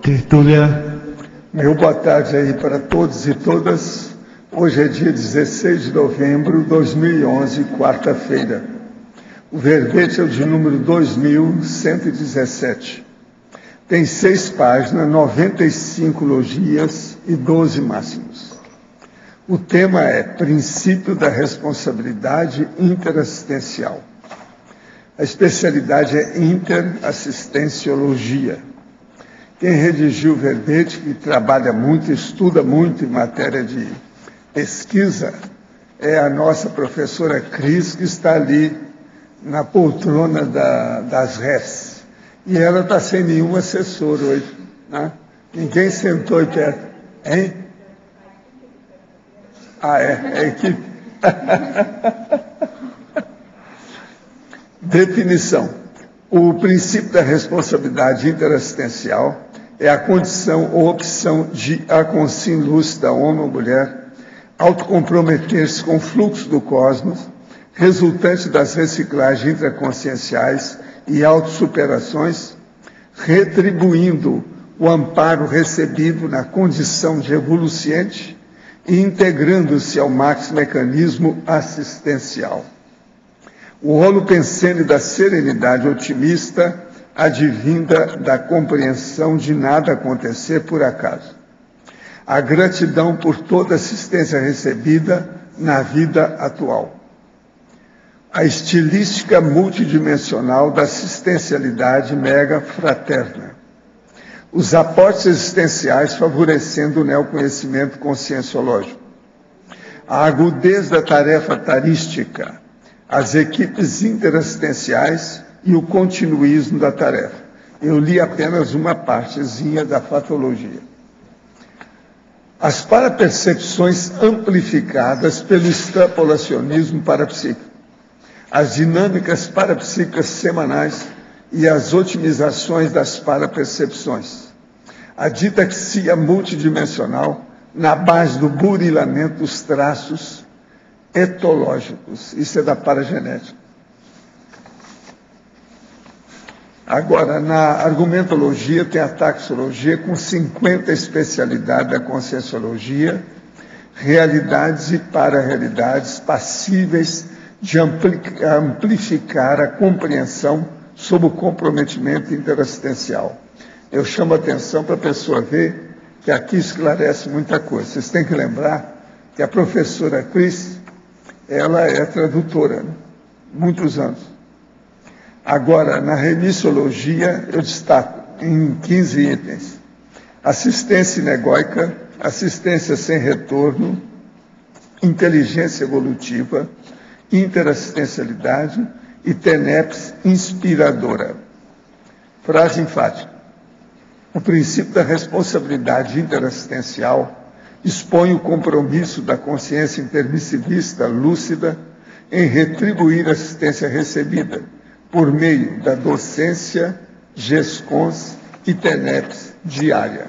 Tertúlia. Meu boa tarde aí para todos e todas. Hoje é dia 16 de novembro de 2011, quarta-feira. O verbete é o de número 2117. Tem 6 páginas, 95 logias e 12 máximos. O tema é Princípio da Responsabilidade Interassistencial. A especialidade é Interassistenciologia. Quem redigiu o verbete, que trabalha muito, estuda muito em matéria de pesquisa, é a nossa professora Cris, que está ali na poltrona das RES. E ela está sem nenhum assessor hoje, né? Ninguém sentou aí perto. Hein? Ah, é a equipe. Definição. O princípio da responsabilidade interassistencial é a condição ou opção de a consciência lúcida, homem ou mulher, autocomprometer-se com o fluxo do cosmos, resultante das reciclagens intraconscienciais e autossuperações, retribuindo o amparo recebido na condição de evoluciente e integrando-se ao maxi-mecanismo assistencial. O rolo pensene da serenidade otimista advinda da compreensão de nada acontecer por acaso. A gratidão por toda assistência recebida na vida atual. A estilística multidimensional da assistencialidade mega fraterna. Os aportes existenciais favorecendo o neoconhecimento conscienciológico. A agudez da tarefa tarística, as equipes interassistenciais e o continuismo da tarefa. Eu li apenas uma partezinha da fatologia. As parapercepções amplificadas pelo extrapolacionismo parapsíquico. As dinâmicas parapsíquicas semanais e as otimizações das parapercepções. A ditaxia multidimensional na base do burilamento dos traços etológicos. Isso é da paragenética. Agora, na argumentologia tem a taxologia com 50 especialidades da conscienciologia, realidades e para-realidades passíveis de amplificar a compreensão sob o comprometimento interassistencial. Eu chamo a atenção para a pessoa ver que aqui esclarece muita coisa. Vocês têm que lembrar que a professora Cris, ela é tradutora, né? Muitos anos. Agora, na remissiologia, eu destaco em 15 itens. Assistência inegóica, assistência sem retorno, inteligência evolutiva, interassistencialidade e TENEPS inspiradora. Frase enfática. O princípio da responsabilidade interassistencial expõe o compromisso da consciência intermissivista lúcida em retribuir a assistência recebida por meio da docência, GESCONS e TENEPS diária.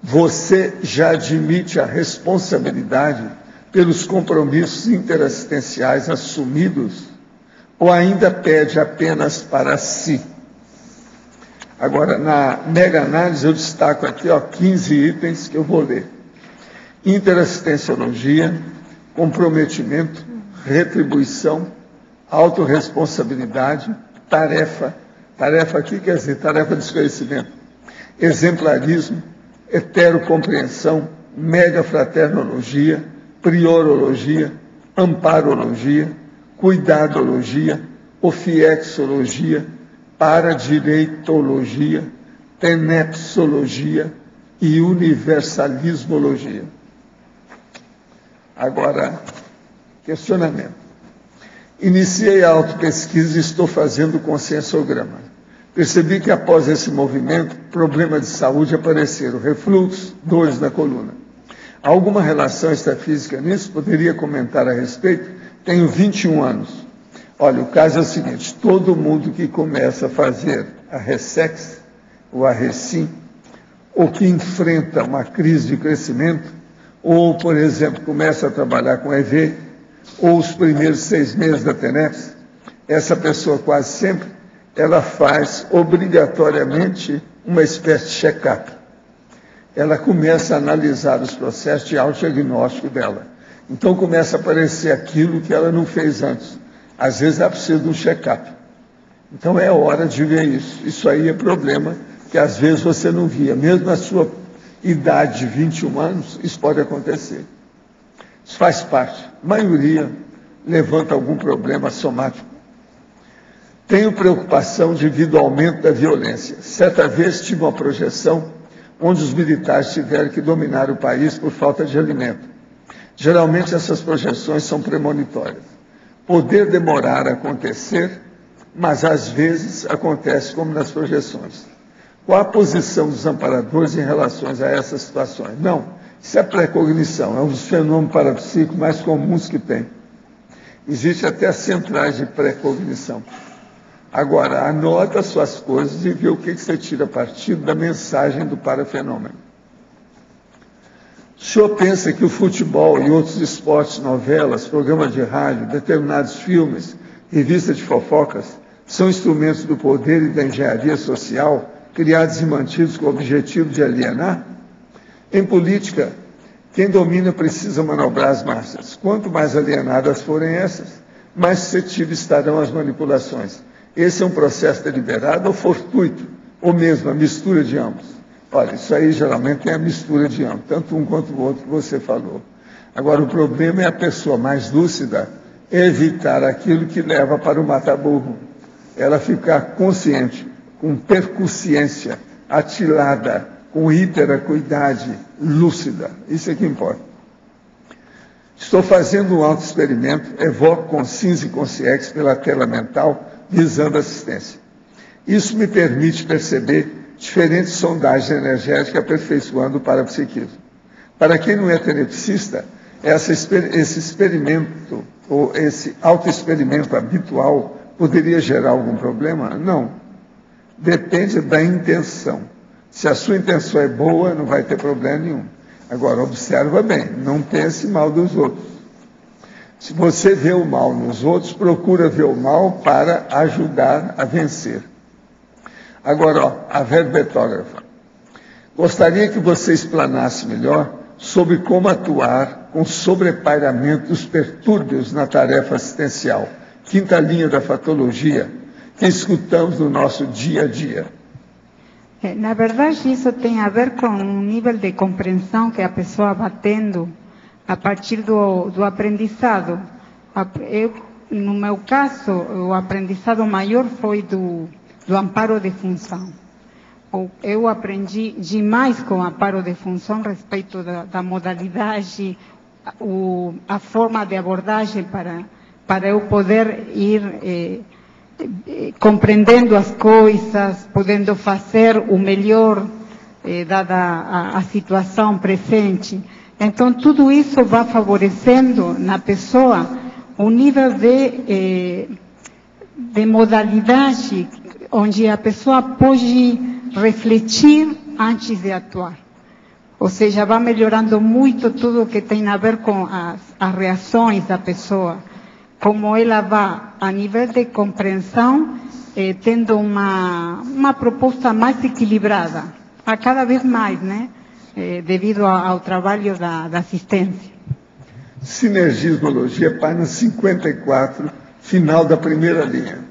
Você já admite a responsabilidade pelos compromissos interassistenciais assumidos ou ainda pede apenas para si? Agora, na mega-análise, eu destaco aqui 15 itens que eu vou ler. Interassistenciologia, comprometimento, retribuição, autorresponsabilidade, tarefa aqui quer dizer tarefa de esclarecimento, exemplarismo, heterocompreensão, megafraternologia, priorologia, amparologia, cuidadologia, ofiexologia, paradireitologia, tenepsologia e universalismologia. Agora, questionamento. Iniciei a autopesquisa e estou fazendo o conscienciograma. Percebi que após esse movimento, problemas de saúde apareceram, refluxo, dores na coluna. Há alguma relação extrafísica nisso? Poderia comentar a respeito? Tenho 21 anos. Olha, o caso é o seguinte, todo mundo que começa a fazer a RESEX, ou a RECIM, ou que enfrenta uma crise de crescimento, ou, por exemplo, começa a trabalhar com EV, ou os primeiros 6 meses da TENEPS, essa pessoa quase sempre, ela faz obrigatoriamente uma espécie de check-up. Ela começa a analisar os processos de autodiagnóstico dela. Então começa a aparecer aquilo que ela não fez antes. Às vezes ela precisa de um check-up. Então é hora de ver isso. Isso aí é problema que às vezes você não via. Mesmo na sua idade de 21 anos, isso pode acontecer. Isso faz parte. A maioria levanta algum problema somático. Tenho preocupação devido ao aumento da violência. Certa vez tive uma projeção onde os militares tiveram que dominar o país por falta de alimento. Geralmente essas projeções são premonitórias. Poder demorar a acontecer, mas às vezes acontece como nas projeções. Qual a posição dos amparadores em relação a essas situações? Não, isso é precognição, é um dos fenômenos parapsíquicos mais comuns que tem. Existe até centrais de precognição. Agora, anota suas coisas e vê o que você tira partido da mensagem do parafenômeno. O senhor pensa que o futebol e outros esportes, novelas, programas de rádio, determinados filmes, revistas de fofocas, são instrumentos do poder e da engenharia social, criados e mantidos com o objetivo de alienar? Em política, quem domina precisa manobrar as massas. Quanto mais alienadas forem essas, mais suscetíveis estarão as manipulações. Esse é um processo deliberado ou fortuito, ou mesmo a mistura de ambos? Olha, isso aí geralmente é a mistura de ambos, tanto um quanto o outro que você falou. Agora, o problema é a pessoa mais lúcida evitar aquilo que leva para o mata-burro. Ela ficar consciente, com percussiência, atilada, com hiperacuidade, lúcida. Isso é que importa. Estou fazendo um auto-experimento, evoco consciência e consciex pela tela mental, visando assistência. Isso me permite perceber diferentes sondagens energéticas aperfeiçoando o parapsiquismo. Para quem não é telepsista, esse experimento, ou esse auto-experimento habitual, poderia gerar algum problema? Não. Depende da intenção. Se a sua intenção é boa, não vai ter problema nenhum. Agora, observa bem, não pense mal dos outros. Se você vê o mal nos outros, procura ver o mal para ajudar a vencer. Agora, ó, a verbetógrafa. Gostaria que você explanasse melhor sobre como atuar com sobrepairamento dos pertúrbios na tarefa assistencial, quinta linha da fatologia, que escutamos no nosso dia a dia. Na verdade, isso tem a ver com um nível de compreensão que a pessoa vai tendo a partir do aprendizado. No meu caso, o aprendizado maior foi do amparo de função. Eu aprendi demais com o amparo de função a respeito da modalidade, a forma de abordagem para eu poder ir compreendendo as coisas, podendo fazer o melhor, dada a situação presente. Então, tudo isso vai favorecendo na pessoa um nível de modalidade onde a pessoa pode refletir antes de atuar. Ou seja, vai melhorando muito tudo que tem a ver com as reações da pessoa, como ela vai, a nível de compreensão, tendo uma proposta mais equilibrada, a cada vez mais, né? Devido ao trabalho da assistência. Sinergismologia, página 54, final da primeira linha.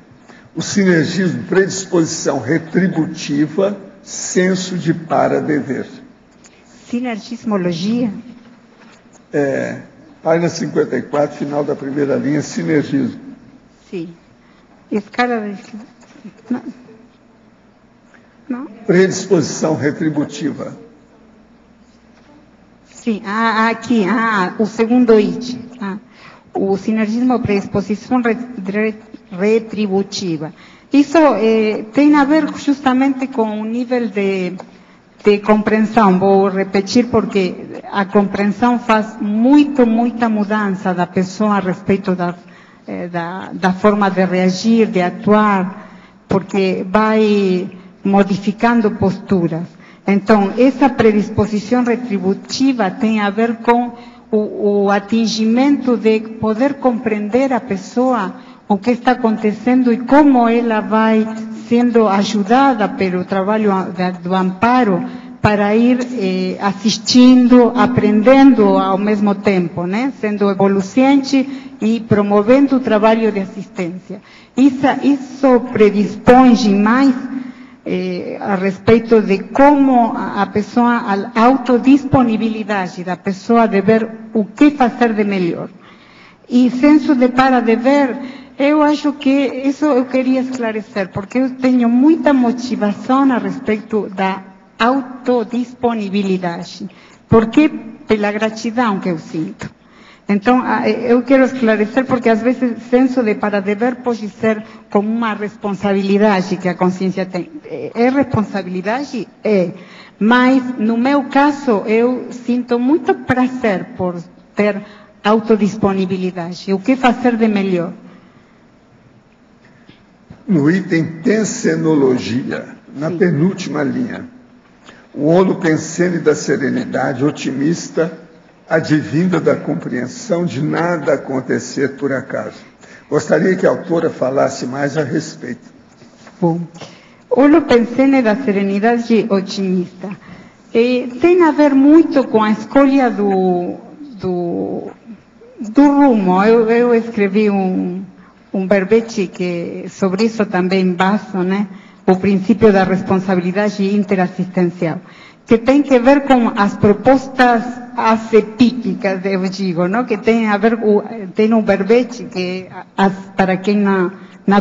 O sinergismo, predisposição retributiva, senso de para-dever. Sinergismologia? Página 54, final da primeira linha, sinergismo. Sim. Escala de... Não? Predisposição retributiva. Sim, aqui, o segundo item. O sinergismo predisposição retributiva. Isso tem a ver justamente com o nível de compreensão. Vou repetir porque a compreensão faz muita mudança da pessoa a respeito da forma de reagir, de atuar, porque vai modificando posturas. Então, essa predisposição retributiva tem a ver com o atingimento de poder compreender a pessoa, o que está acontecendo e como ela vai sendo ajudada pelo trabalho do Amparo para ir assistindo, aprendendo ao mesmo tempo, né? Sendo evoluciente e promovendo o trabalho de assistência. Isso predispõe mais a respeito de como a pessoa, a autodisponibilidade da pessoa de ver o que fazer de melhor. E senso de para de ver, eu acho que isso eu queria esclarecer, porque eu tenho muita motivação a respeito da autodisponibilidade. Porque pela gratidão que eu sinto. Então, eu quero esclarecer, porque às vezes o senso de para dever pode ser como uma responsabilidade que a consciência tem. É responsabilidade? É. Mas, no meu caso, eu sinto muito prazer por ter autodisponibilidade. O que fazer de melhor? No item pensenologia, na penúltima linha, o olo pensene da serenidade otimista, advinda da compreensão de nada acontecer por acaso. Gostaria que a autora falasse mais a respeito. Bom, o pensene da serenidade otimista tem a ver muito com a escolha do rumo. Eu escrevi um verbete que sobre isso também baso, né? O princípio da responsabilidade interassistencial, que tem que ver com as propostas acepípicas, eu digo, não? Que tem a ver, tem um verbete que, para quem não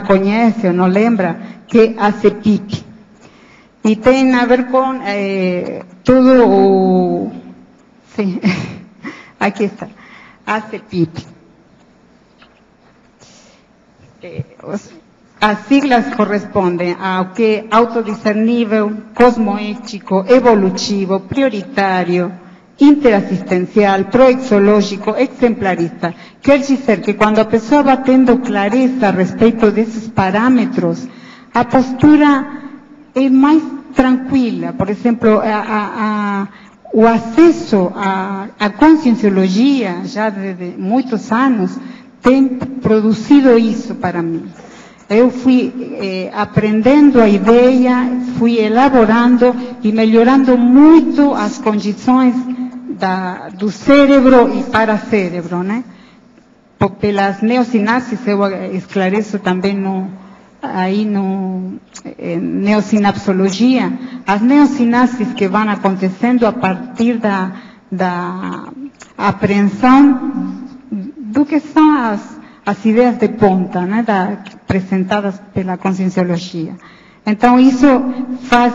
conhece ou não lembra, que é ACEPIP. E tem a ver com tudo o... Sim, aqui está, ACEPIP. As siglas correspondem ao que é autodiscernível, cosmoético, evolutivo, prioritário, interassistencial, proexológico, exemplarista. Quer dizer que quando a pessoa vai tendo clareza a respeito desses parâmetros, a postura é mais tranquila. Por exemplo, o acesso à conscienciologia, já de muitos anos, tem produzido isso para mim. Eu fui aprendendo a ideia, fui elaborando e melhorando muito as condições do cérebro e paracérebro, né? Pelas neossinapses, eu esclareço também neossinapsologia, as neossinapses que vão acontecendo a partir da apreensão do que são as ideias de ponta, né, apresentadas pela conscienciologia. Então, isso faz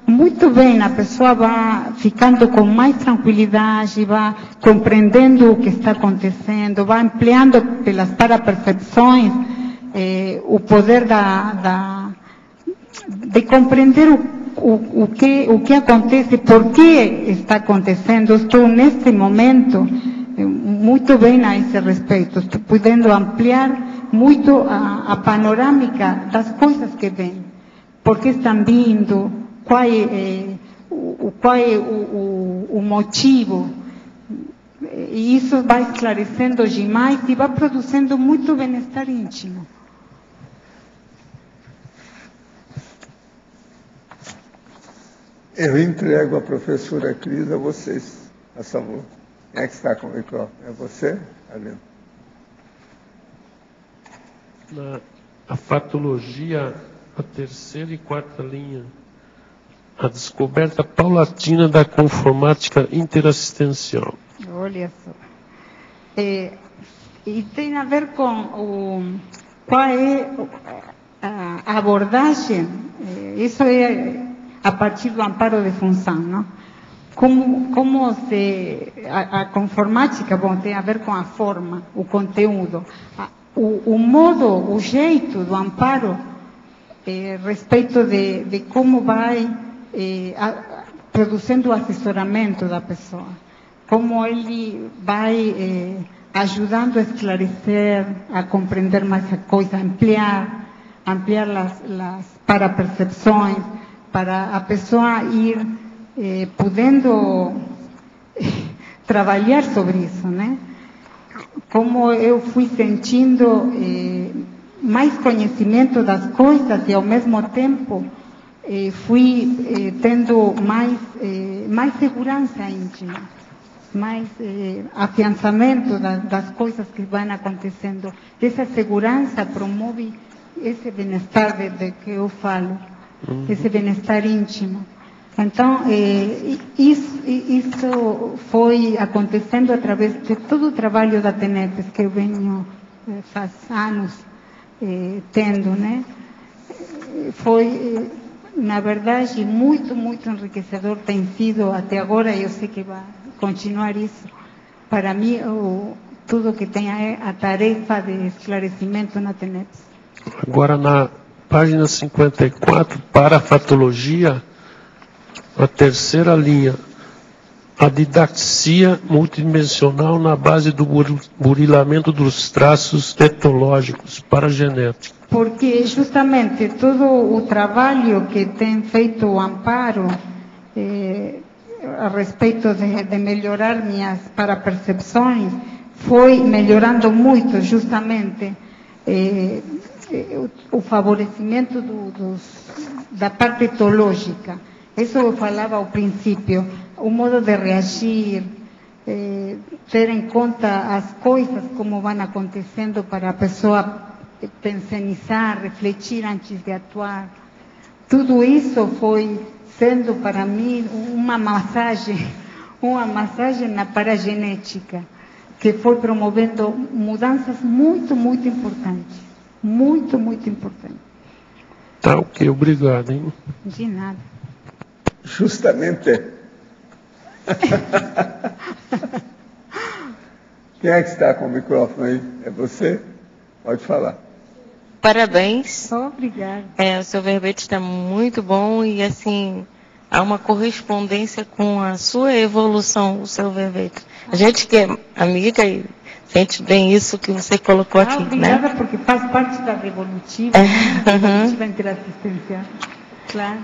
muito bem, a pessoa vai ficando com mais tranquilidade, vai compreendendo o que está acontecendo, vai ampliando pelas parapercepções o poder de compreender o que acontece, por que está acontecendo. Estou neste momento muito bem a esse respeito, estou podendo ampliar muito a panorâmica das coisas que vêm, por que estão vindo, qual é o motivo, e isso vai esclarecendo demais e vai produzindo muito bem-estar íntimo. Eu entrego a professora Cris a vocês, a favor. Quem é que está com o microfone? É você, Alino? A fatologia, a terceira e quarta linha. A descoberta paulatina da conformática interassistencial. Olha só. E tem a ver com qual é a abordagem. Isso é a partir do amparo de função, não? Como a conformática, bom, tem a ver com a forma, o conteúdo, o modo, o jeito do amparo, respeito de como vai produzindo o assessoramento da pessoa, como ele vai ajudando a esclarecer, a compreender mais a coisa, ampliar as parapercepções, para a pessoa ir podendo trabalhar sobre isso, né? Como eu fui sentindo mais conhecimento das coisas e ao mesmo tempo fui tendo mais segurança íntima, mais afiançamento das coisas que vão acontecendo. Essa segurança promove esse bem-estar de que eu falo, esse bem-estar íntimo. Então, isso foi acontecendo através de todo o trabalho da TENEPES que eu venho faz anos tendo, né? Foi, na verdade, muito, muito enriquecedor tem sido até agora, e eu sei que vai continuar isso. Para mim, tudo que tem a tarefa de esclarecimento na TENEPES. Agora, na página 54, para a fatologia, a terceira linha, a didaxia multidimensional na base do burilamento dos traços etológicos para a genética. Porque justamente todo o trabalho que tem feito o Amparo a respeito de melhorar minhas parapercepções foi melhorando muito justamente o favorecimento da parte etológica. Isso eu falava ao princípio, o modo de reagir, ter em conta as coisas como vão acontecendo para a pessoa pensar, refletir antes de atuar. Tudo isso foi sendo para mim uma massagem na paragenética, que foi promovendo mudanças muito, muito importantes. Muito, muito importantes. Tá, ok, obrigado, hein? De nada. Justamente. Quem é que está com o microfone aí? É você? Pode falar. Parabéns. Obrigada. O seu verbete está muito bom e, assim, há uma correspondência com a sua evolução, o seu verbete. A gente que é amiga e sente bem isso que você colocou aqui, obrigada, né? Porque faz parte da revolutiva, revolutiva interassistencial. Claro.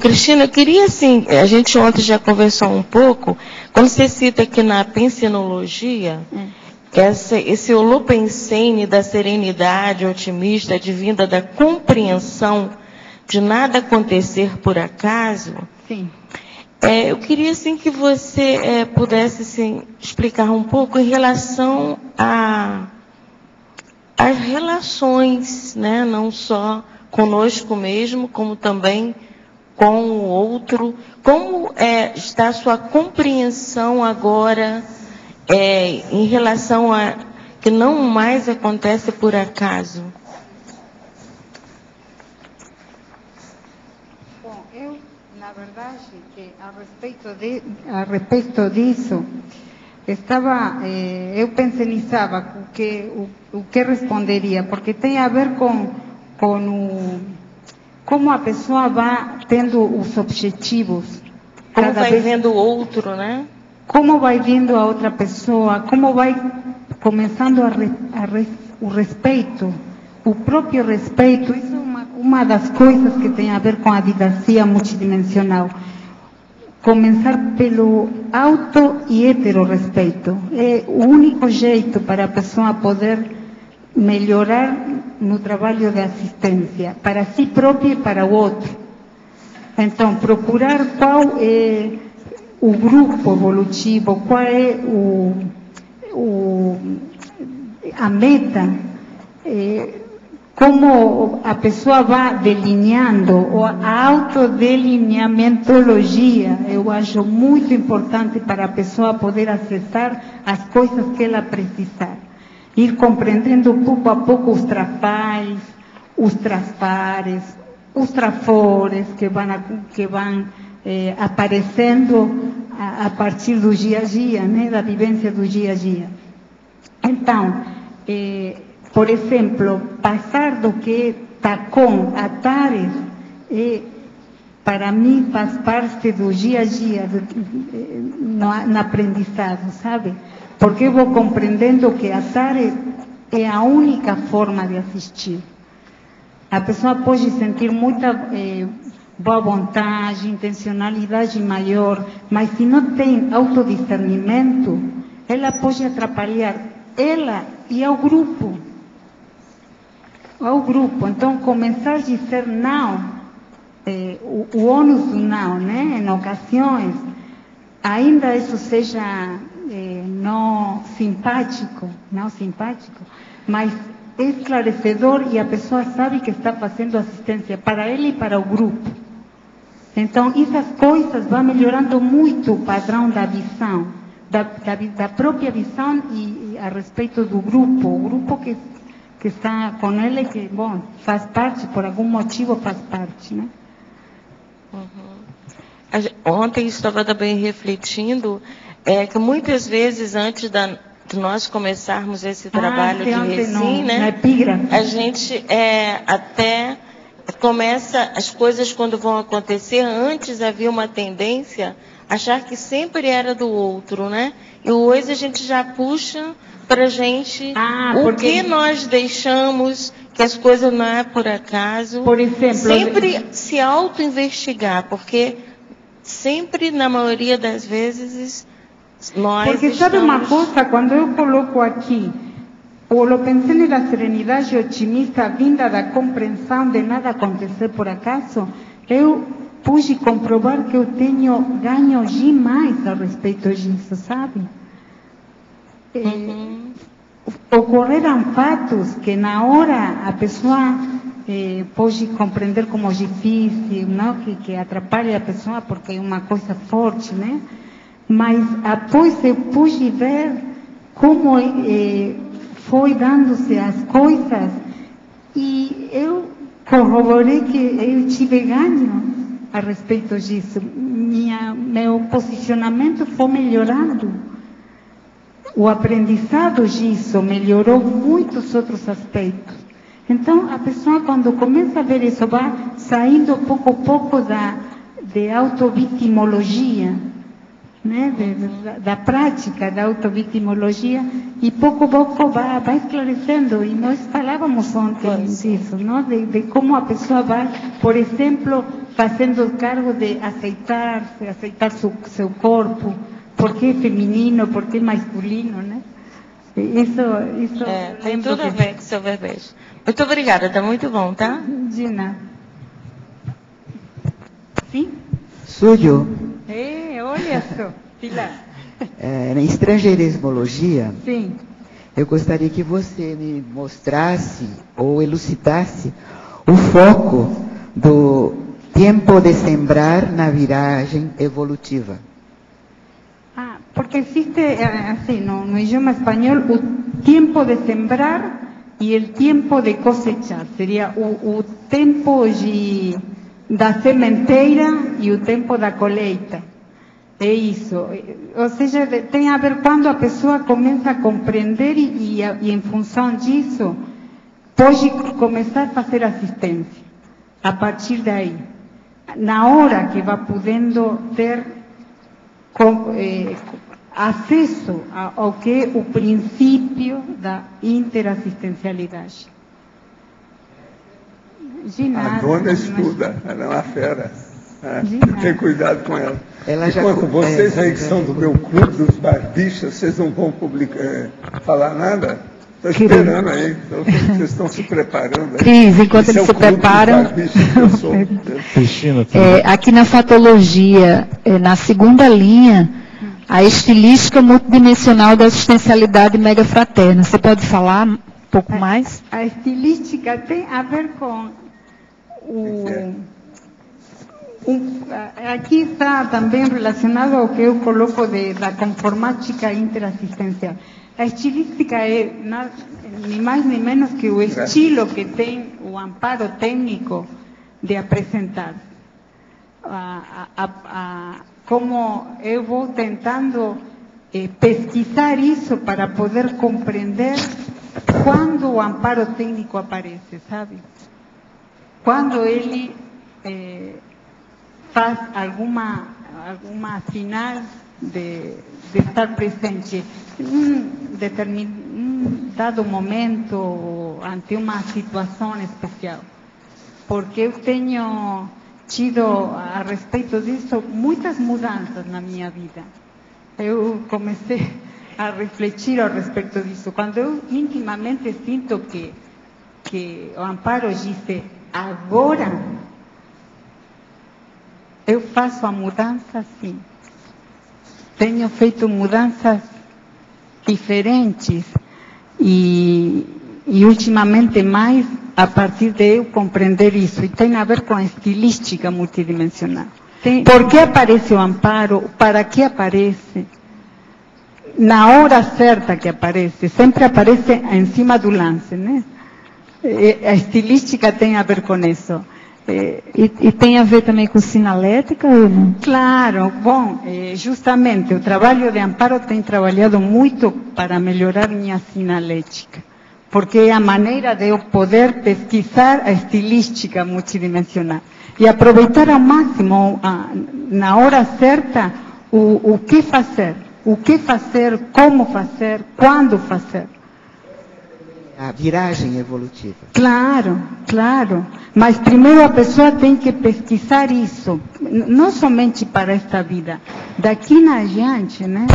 Cristina, eu queria, assim, a gente ontem já conversou um pouco, quando você cita aqui na pensinologia, esse holopensene da serenidade otimista, advinda da compreensão de nada acontecer por acaso. Sim. Eu queria, assim, que você pudesse, assim, explicar um pouco em relação às relações, né? Não só conosco mesmo, como também com o outro. Como está a sua compreensão agora em relação a que não mais acontece por acaso? Bom, eu, na verdade, a respeito disso, eu pensava o que responderia, porque tem a ver com como a pessoa vai tendo os objetivos. Como vai vendo o outro, né? Como vai vindo a outra pessoa, como vai começando o respeito, o próprio respeito. Isso é uma das coisas que tem a ver com a didaxia multidimensional. Começar pelo auto e heterorrespeito. É o único jeito para a pessoa poder melhorar no trabalho de assistência, para si própria e para o outro. Então, procurar qual é o grupo evolutivo, qual é a meta, como a pessoa vai delineando, a autodelineamentologia, eu acho muito importante para a pessoa poder acessar as coisas que ela precisar. Ir compreendendo pouco a pouco os trafais, os traspares, os trafores que vão aparecendo a partir do dia a dia, né, da vivência do dia a dia. Então, por exemplo, passar do que é TACOM a TARES, para mim faz parte do dia a dia, no aprendizado, sabe? Porque eu vou compreendendo que a TARES é a única forma de assistir. A pessoa pode sentir muita boa vontade, intencionalidade maior, mas se não tem autodiscernimento, ela pode atrapalhar ela e ao grupo. ao grupo. Então, começar a dizer não, o ônus do não, né? Em ocasiões, ainda isso seja não simpático, mas esclarecedor, e a pessoa sabe que está fazendo assistência para ele e para o grupo. Então, essas coisas vão melhorando muito o padrão da visão, da própria visão e a respeito do grupo, o grupo que está com ele, que, bom, faz parte, por algum motivo faz parte, né? Ontem estava também refletindo que muitas vezes, antes de nós começarmos esse trabalho de Recim, né, a gente até começa, as coisas quando vão acontecer, antes havia uma tendência a achar que sempre era do outro, né? E hoje a gente já puxa para a gente o que nós deixamos, que as coisas não é por acaso. Por exemplo, sempre se auto-investigar, porque sempre, na maioria das vezes, nós porque sabe uma coisa, quando eu coloco aqui, eu pensei na serenidade otimista vinda da compreensão de nada acontecer por acaso, eu pude comprovar que eu tenho ganho demais a respeito disso, sabe? Ocorreram fatos que na hora a pessoa pode compreender como difícil, não? Que atrapalha a pessoa porque é uma coisa forte, né? Mas após eu pude ver como foi dando-se as coisas e eu corroborei que eu tive ganho a respeito disso. Meu posicionamento foi melhorando. O aprendizado disso melhorou muitos outros aspectos. Então, a pessoa, quando começa a ver isso, vai saindo pouco a pouco de autovitimologia, né? Da prática da autovitimologia, e pouco a pouco vai esclarecendo. E nós falávamos ontem disso, não? De como a pessoa vai, por exemplo, fazendo cargo de aceitar seu corpo, porque é feminino, porque é masculino, né? Isso tem tudo a ver com o seu verbejo. Muito obrigada, está muito bom, tá? Gina. Sim? Sou eu. Olha só, Pilar. Na estrangeirismologia, sim, eu gostaria que você me mostrasse ou elucidasse o foco do tempo de sembrar na viragem evolutiva. Porque existe, assim, no idioma espanhol, o tempo de sembrar e o tempo de cosechar. Seria o tempo da sementeira e o tempo da colheita. É isso. Ou seja, tem a ver quando a pessoa começa a compreender e em função disso, pode começar a fazer assistência. A partir daí. Na hora que vai podendo ter acesso ao que é o princípio da interassistencialidade. A dona estuda, ela é uma fera. Tem cuidado com ela. Enquanto vocês aí que são do meu clube dos barbichas, vocês não vão falar nada? Estou esperando aí, vocês estão se preparando aí. Cris, enquanto eles se preparam, Cristina, aqui na fatologia, na segunda linha, a estilística multidimensional da existencialidade megafraterna. Você pode falar um pouco mais? A estilística tem a ver com aqui está também relacionado ao que eu coloco da conformática interassistencial. A estilística é nem mais nem menos que o estilo que tem o amparo técnico de apresentar. Como eu vou tentando pesquisar isso para poder compreender quando o amparo técnico aparece, sabe? Quando ele faz alguma sinal de estar presente em um dado momento ante uma situação especial. Porque eu tenho tido, a respeito disso, muitas mudanças na minha vida. Eu comecei a refletir a respeito disso. Quando eu intimamente sinto que que o Amparo disse, agora eu faço a mudança sim. Tenho feito mudanças diferentes e ultimamente mais a partir de eu compreender isso. E tem a ver com a estilística multidimensional. Por que aparece o Amparo? Para que aparece? Na hora certa que aparece. Sempre aparece em cima do lance, né? A estilística tem a ver com isso. E tem a ver também com sinalética ou não? Claro, bom, justamente o trabalho de Amparo tem trabalhado muito para melhorar minha sinalética, porque é a maneira de eu poder pesquisar a estilística multidimensional e aproveitar ao máximo, na hora certa, o que fazer, como fazer, quando fazer. A viragem evolutiva. Claro, claro. Mas primeiro a pessoa tem que pesquisar isso, não somente para esta vida, daqui na adiante, né?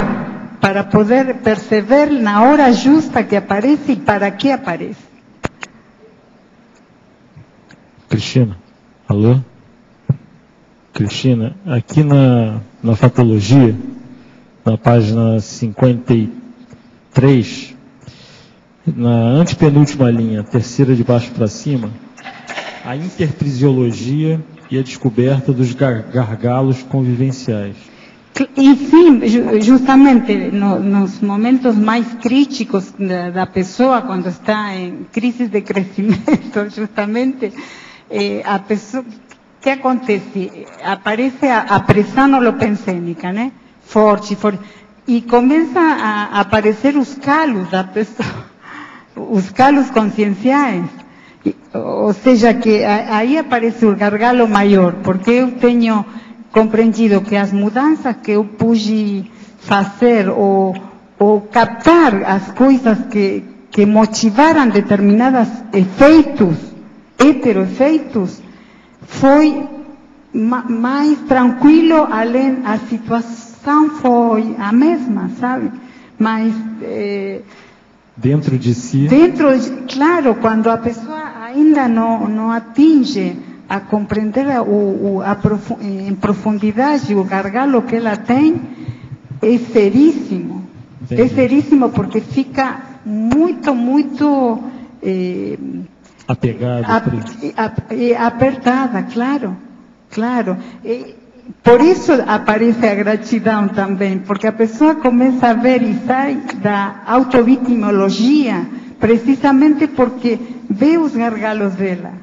Para poder perceber na hora justa que aparece e para que aparece. Cristina, alô? Cristina, aqui na Fatologia, na página 53, na antepenúltima linha, terceira de baixo para cima, a interfisiologia e a descoberta dos gargalos convivenciais. E sim, justamente nos momentos mais críticos da pessoa, quando está em crise de crescimento, justamente, a pessoa, o que acontece? Aparece a pressão holopensênica, né? Forte, e começa a aparecer os calos da pessoa. Os calos conscienciais, ou seja, que aí aparece o gargalo maior, porque eu tenho compreendido que as mudanças que eu pude fazer ou captar as coisas que motivaram determinados efeitos, heteroefeitos, foi mais tranquilo, além a situação foi a mesma, sabe? Mas dentro de si. Claro, quando a pessoa ainda não atinge a compreender em profundidade o gargalo que ela tem, é seríssimo. Entendi. É seríssimo porque fica muito apegada, apertada, claro. Por isso aparece a gratidão também, porque a pessoa começa a ver e sai da autovitimologia, precisamente porque vê os gargalos dela.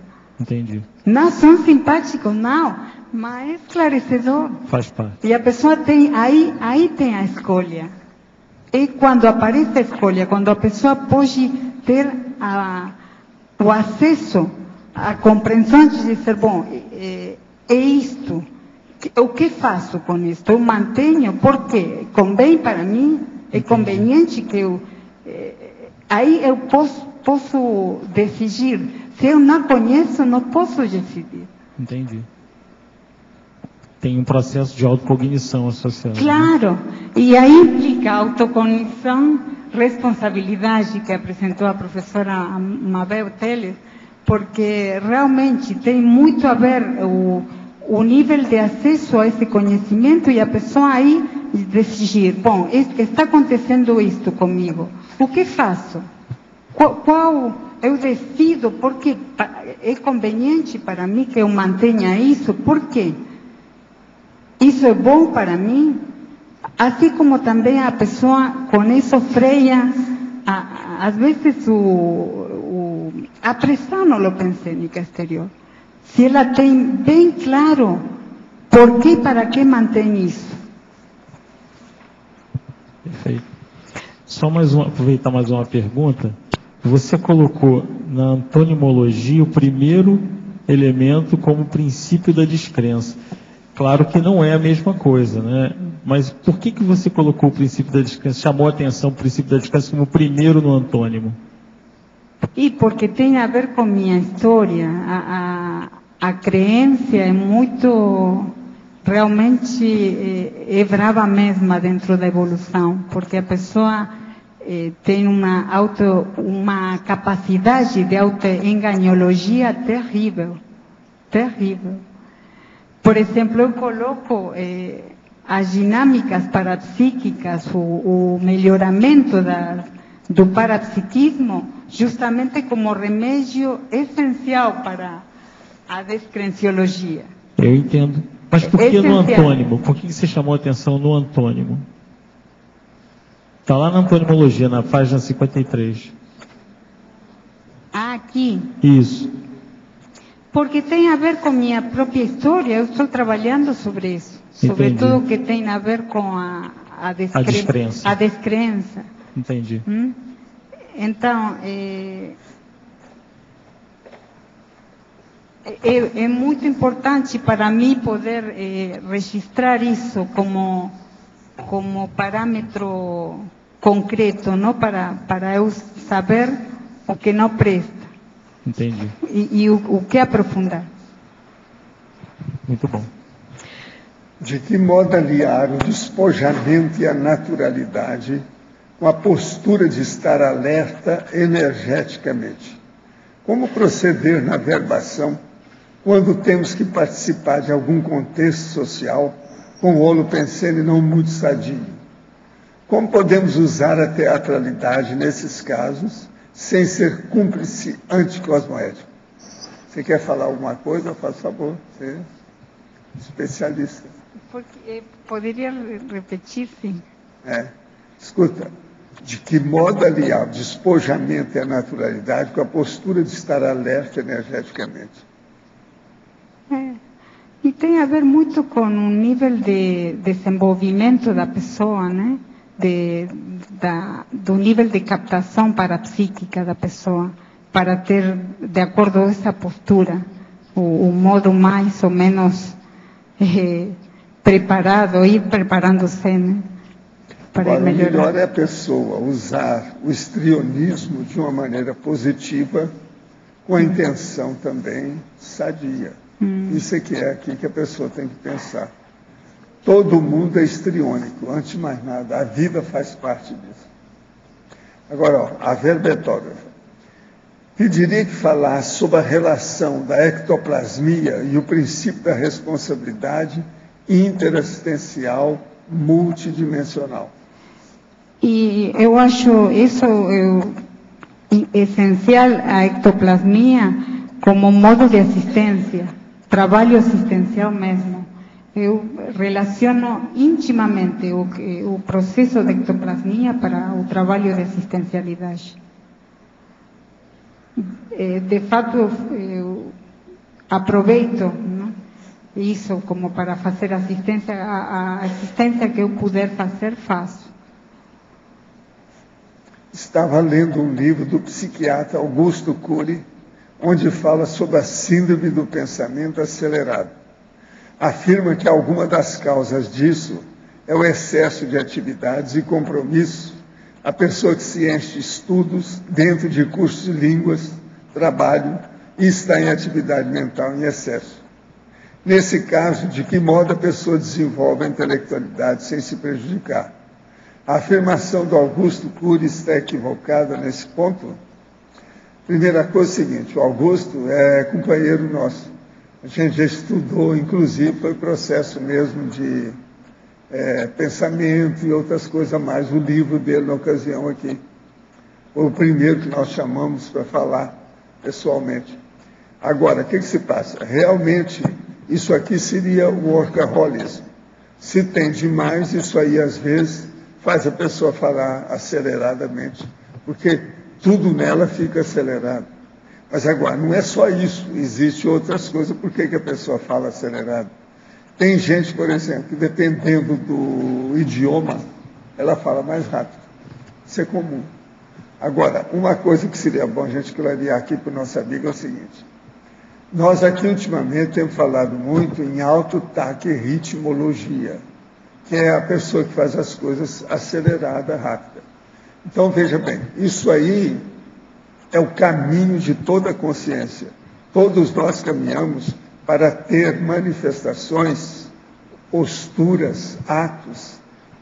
Entendi. Não são simpáticos, não, mas é esclarecedor. Faz parte. E a pessoa tem, aí tem a escolha. E quando aparece a escolha, quando a pessoa pode ter o acesso à compreensão de dizer, bom, é isto. O que faço com isso? Eu mantenho, porque convém para mim, é conveniente que eu... aí eu posso decidir. Se eu não conheço, não posso decidir. Entendi. Tem um processo de autocognição associado. Claro. Né? E aí implica autocognição, responsabilidade, que apresentou a professora Mabel Teles, porque realmente tem muito a ver o nível de acesso a esse conhecimento e a pessoa aí decidir, bom, está acontecendo isto comigo, o que faço? Qual eu decido, porque é conveniente para mim que eu mantenha isso, por quê? Isso é bom para mim? Assim como também a pessoa com isso freia, às vezes, a pressão holopensênica exterior. Se ela tem bem claro por que e para que mantém isso. Perfeito. Só aproveitar mais uma pergunta. Você colocou na antonimologia o primeiro elemento como princípio da descrença. Claro que não é a mesma coisa, né? Mas por que você colocou o princípio da descrença, chamou a atenção o princípio da descrença como primeiro no antônimo? E porque tem a ver com minha história. A crença é muito, realmente, é brava mesma dentro da evolução, porque a pessoa tem uma capacidade de autoenganologia terrível, terrível. Por exemplo, eu coloco as dinâmicas parapsíquicas, o melhoramento do parapsiquismo, justamente como remédio essencial para a descrenciologia. Eu entendo. Mas por que no antônimo? Por que você chamou a atenção no antônimo? Está lá na antonimologia, na página 53. Ah, aqui? Isso. Porque tem a ver com minha própria história, eu estou trabalhando sobre isso. Sobre tudo que tem a ver com a descrença. A descrença. Entendi. Então, é muito importante para mim poder registrar isso como parâmetro concreto, não para eu saber o que não presta. Entendi. E o que aprofundar. Muito bom. De que modo aliar o despojamento e a naturalidade com a postura de estar alerta energeticamente? Como proceder na verbação quando temos que participar de algum contexto social com o holopensene não muito sadio? Como podemos usar a teatralidade nesses casos sem ser cúmplice anticosmoético? Você quer falar alguma coisa? Faz favor, você é especialista. Porque, poderia repetir, sim? Escuta, de que modo aliar o despojamento e a naturalidade com a postura de estar alerta energeticamente? E tem a ver muito com o nível de desenvolvimento da pessoa, né? Do nível de captação parapsíquica da pessoa, para ter, de acordo com essa postura, o modo mais ou menos preparado, ir preparando-se, né? Para melhorar. O melhor é a pessoa usar o histrionismo de uma maneira positiva, com a intenção também sadia. Isso é que aqui que a pessoa tem que pensar. Todo mundo é histriônico, antes de mais nada. A vida faz parte disso. Agora, a verbetógrafa. Pediria que falasse sobre a relação da ectoplasmia e o princípio da responsabilidade interassistencial multidimensional. E eu acho isso essencial, a ectoplasmia, como modo de assistência, trabalho assistencial mesmo. Eu relaciono intimamente o processo de ectoplasmia para o trabalho de assistencialidade. De fato, eu aproveito, não? Isso como para fazer assistência, a assistência que eu puder fazer, faço. Estava lendo um livro do psiquiatra Augusto Cury, onde fala sobre a síndrome do pensamento acelerado. Afirma que alguma das causas disso é o excesso de atividades e compromissos, a pessoa que se enche de estudos dentro de cursos de línguas, trabalho e está em atividade mental em excesso. Nesse caso, de que modo a pessoa desenvolve a intelectualidade sem se prejudicar? A afirmação do Augusto Cury está equivocada nesse ponto? Primeira coisa é o seguinte, o Augusto é companheiro nosso. A gente já estudou, inclusive, foi processo mesmo de pensamento e outras coisas mais. O livro dele, na ocasião aqui, foi o primeiro que nós chamamos para falar pessoalmente. Agora, o que se passa? Realmente, isso aqui seria o workaholismo. Se tem demais, isso aí, às vezes, faz a pessoa falar aceleradamente, porque tudo nela fica acelerado. Mas agora, não é só isso, existem outras coisas. Por que a pessoa fala acelerado? Tem gente, por exemplo, que dependendo do idioma, ela fala mais rápido. Isso é comum. Agora, uma coisa que seria bom a gente clarear aqui para o nosso amigo é o seguinte. Nós aqui, ultimamente, temos falado muito em autotaquirritmologia, que é a pessoa que faz as coisas acelerada, rápida. Então, veja bem, isso aí é o caminho de toda a consciência. Todos nós caminhamos para ter manifestações, posturas, atos,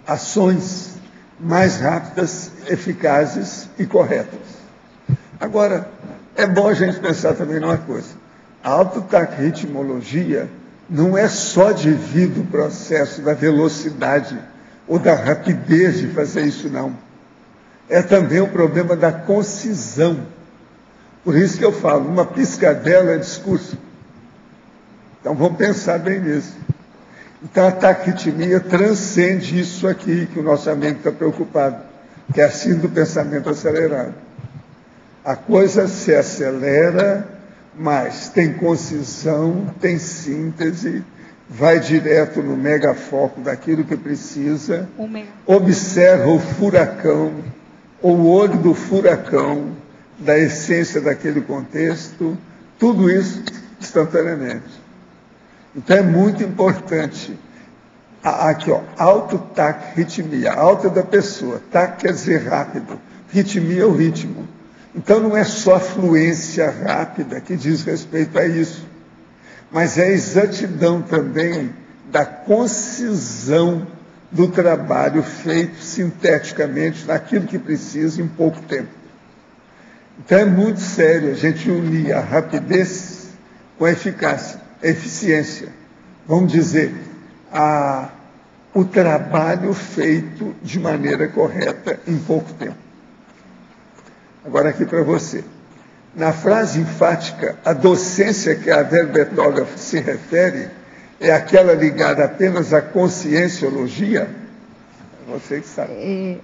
ações mais rápidas, eficazes e corretas. Agora, é bom a gente pensar também numa coisa. A autotac-ritmologia não é só devido ao processo da velocidade ou da rapidez de fazer isso, não. É também o problema da concisão. Por isso que eu falo, uma piscadela é discurso. Então vamos pensar bem nisso. Então a taquitmia transcende isso aqui que o nosso amigo está preocupado, que é a síndrome do pensamento acelerado. A coisa se acelera, mas tem concisão, tem síntese, vai direto no megafoco daquilo que precisa, observa o furacão, ou o olho do furacão, da essência daquele contexto, tudo isso instantaneamente. Então é muito importante. Aqui, ó, auto-tac, ritmia. Auto é da pessoa, tac quer dizer rápido, ritmia é o ritmo. Então não é só a fluência rápida que diz respeito a isso, mas é a exatidão também da concisão do trabalho feito sinteticamente naquilo que precisa em pouco tempo. Então é muito sério a gente unir a rapidez com a eficácia, a eficiência. Vamos dizer, o trabalho feito de maneira correta em pouco tempo. Agora aqui para você. Na frase enfática, a docência que a verbetógrafa se refere é aquela ligada apenas à conscienciologia? Você que sabe.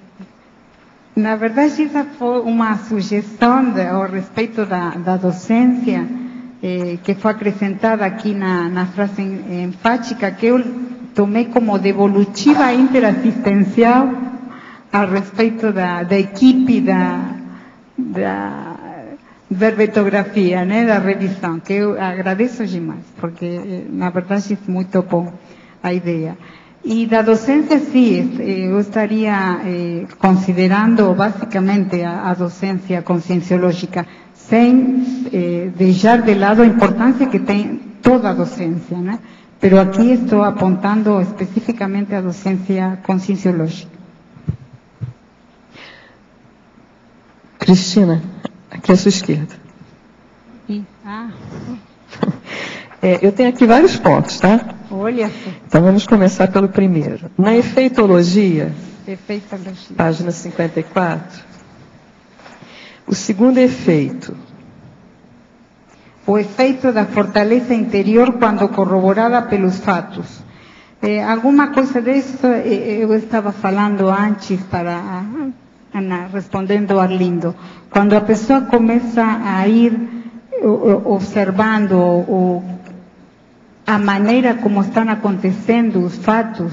Na verdade, essa foi uma sugestão a respeito da docência que foi acrescentada aqui na frase enfática, que eu tomei como devolutiva interassistencial a respeito da equipe da verbetografia, né, da revisão, que eu agradeço demais, porque na verdade é muito bom a ideia. E da docência, sim, eu estaria considerando basicamente a docência conscienciológica, sem deixar de lado a importância que tem toda a docência, né? Pero aqui estou apontando especificamente a docência conscienciológica. Cristina, aqui à sua esquerda. Eu tenho aqui vários pontos, tá? Olha. Então vamos começar pelo primeiro. Na efeitologia, página 54, o segundo efeito. O efeito da fortaleza interior quando corroborada pelos fatos. Alguma coisa disso eu estava falando antes para respondendo a Arlindo. Quando a pessoa começa a ir observando a maneira como estão acontecendo os fatos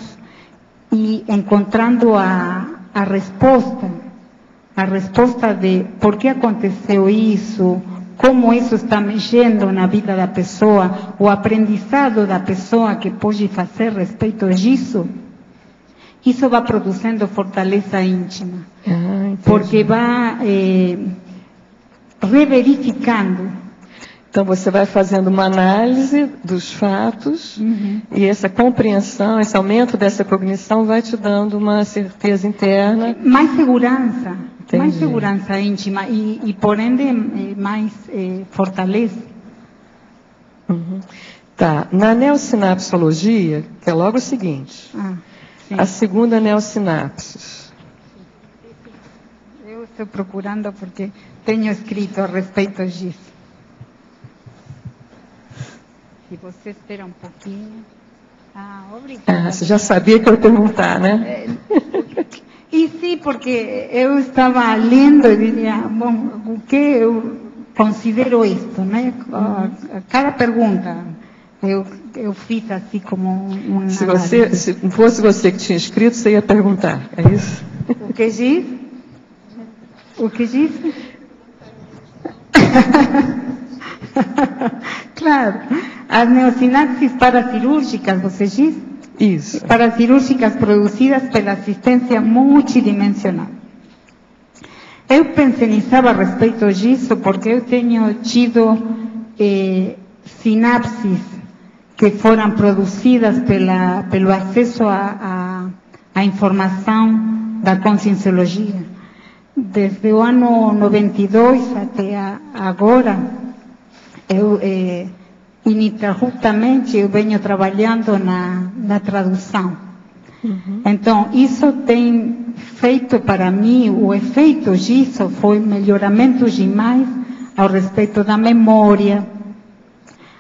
e encontrando a resposta de por que aconteceu isso, como isso está mexendo na vida da pessoa, o aprendizado da pessoa que pode fazer respeito disso, isso vai produzindo fortaleza íntima, porque vai reverificando. Então você vai fazendo uma análise dos fatos, e essa compreensão, esse aumento dessa cognição vai te dando uma certeza interna. Mais segurança. Entendi. Mais segurança íntima e por ende, mais fortaleza. Tá. Na neossinapsologia, que é logo o seguinte, a segunda neossinapsis. Eu estou procurando porque tenho escrito a respeito disso. Se você espera um pouquinho. Obrigada. Você já sabia que eu ia perguntar, né? E sim, porque eu estava lendo e diria, bom, o que eu considero isto, né? Cada pergunta eu fiz assim como uma. Se fosse você que tinha escrito, você ia perguntar, é isso? O que diz? O que diz? Claro. As neossinapses paracirúrgicas, você diz? Isso. Paracirúrgicas produzidas pela assistência multidimensional. Eu pensionizava a respeito disso porque eu tenho tido sinapses que foram produzidas pelo acesso à informação da conscienciologia. Desde o ano 92 até agora, eu ininterruptamente eu venho trabalhando na tradução. Então, isso tem feito para mim, o efeito disso foi melhoramento demais ao respeito da memória,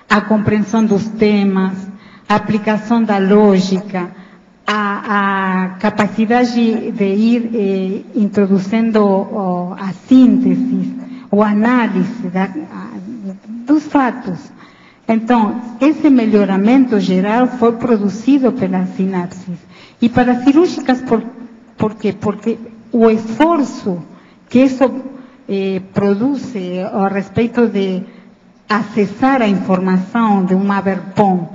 a compreensão dos temas, a aplicação da lógica, a capacidade de ir introduzindo a síntese, o análise dos fatos. Então, esse melhoramento geral foi produzido pelas sinapses. E para as cirúrgicas, por quê? Porque o esforço que isso produz a respeito de acessar a informação de uma VERPOM,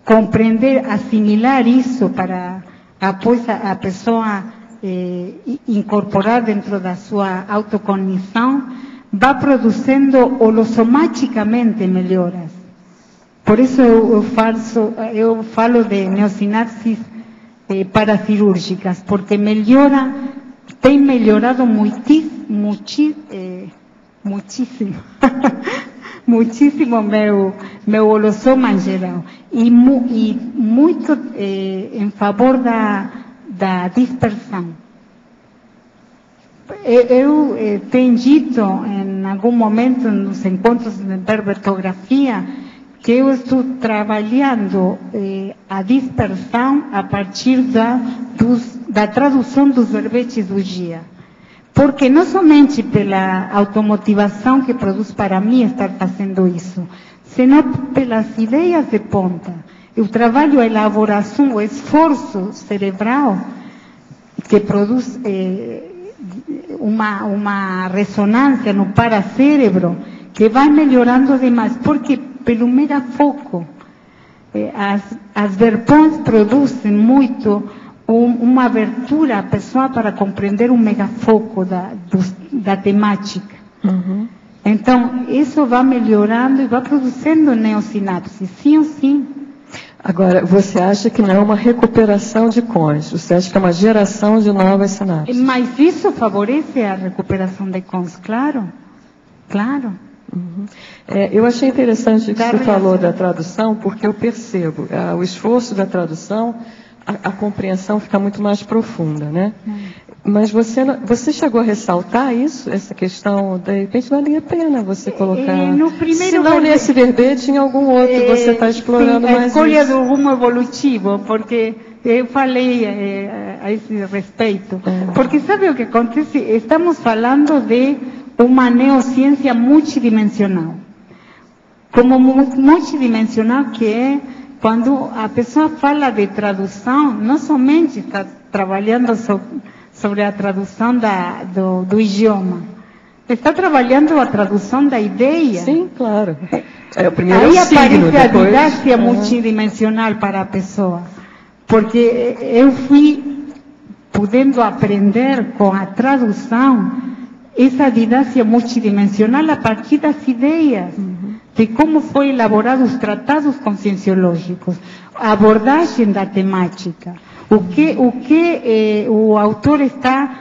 compreender, assimilar isso para após a pessoa incorporar dentro da sua autocognição, vai produzindo holossomaticamente melhoras. Por isso eu falo de neosinapses paracirúrgicas, porque tem melhorado muitíssimo muitíssimo meu holossoma em geral, e muito em favor da dispersão. Eu tenho dito em algum momento nos encontros de verbertografia que eu estou trabalhando a dispersão a partir da tradução dos verbetes do dia. Porque não somente pela automotivação que produz para mim estar fazendo isso, senão pelas ideias de ponta. Eu trabalho a elaboração, o esforço cerebral que produz uma ressonância no paracérebro que vai melhorando demais, porque pelo megafoco as VERPOMs produzem muito uma abertura à pessoa para compreender um megafoco da temática. Então, isso vai melhorando e vai produzindo neosinapses, sim ou sim. Agora, você acha que não é uma recuperação de cons, você acha que é uma geração de novas sinapses? Mas isso favorece a recuperação de cons, claro. Claro. Eu achei interessante o que você falou da tradução, porque eu percebo o esforço da tradução, a compreensão fica muito mais profunda, né? Mas você chegou a ressaltar isso, essa questão, de repente valia a pena você colocar, se não nesse verbete, em algum outro que você está explorando mais isso. A escolha do rumo evolutivo, porque eu falei a esse respeito, porque sabe o que acontece? Estamos falando de uma neociência multidimensional. Como multidimensional que é quando a pessoa fala de tradução, não somente está trabalhando sobre a tradução do idioma, está trabalhando a tradução da ideia. Sim, claro. É o primeiro Aí signo, aparece a didácia multidimensional para a pessoa, porque eu fui podendo aprender com a tradução essa didácia multidimensional a partir das ideias, de como foi elaborado os tratados conscienciológicos, a abordagem da temática, o que o autor está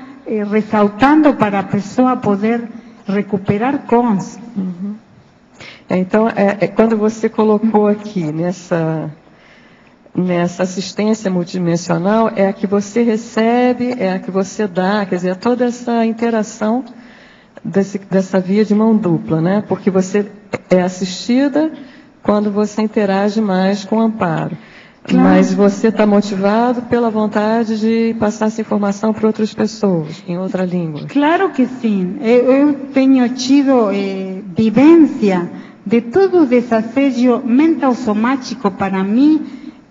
ressaltando para a pessoa poder recuperar cons. Então, quando você colocou aqui nessa assistência multidimensional, é a que você recebe, é a que você dá, quer dizer, toda essa interação dessa via de mão dupla, né? Porque você é assistida quando você interage mais com o amparo. Claro. Mas você está motivado pela vontade de passar essa informação para outras pessoas, em outra língua. Claro que sim. Eu tenho tido vivência de todo o desassédio mental somático para mim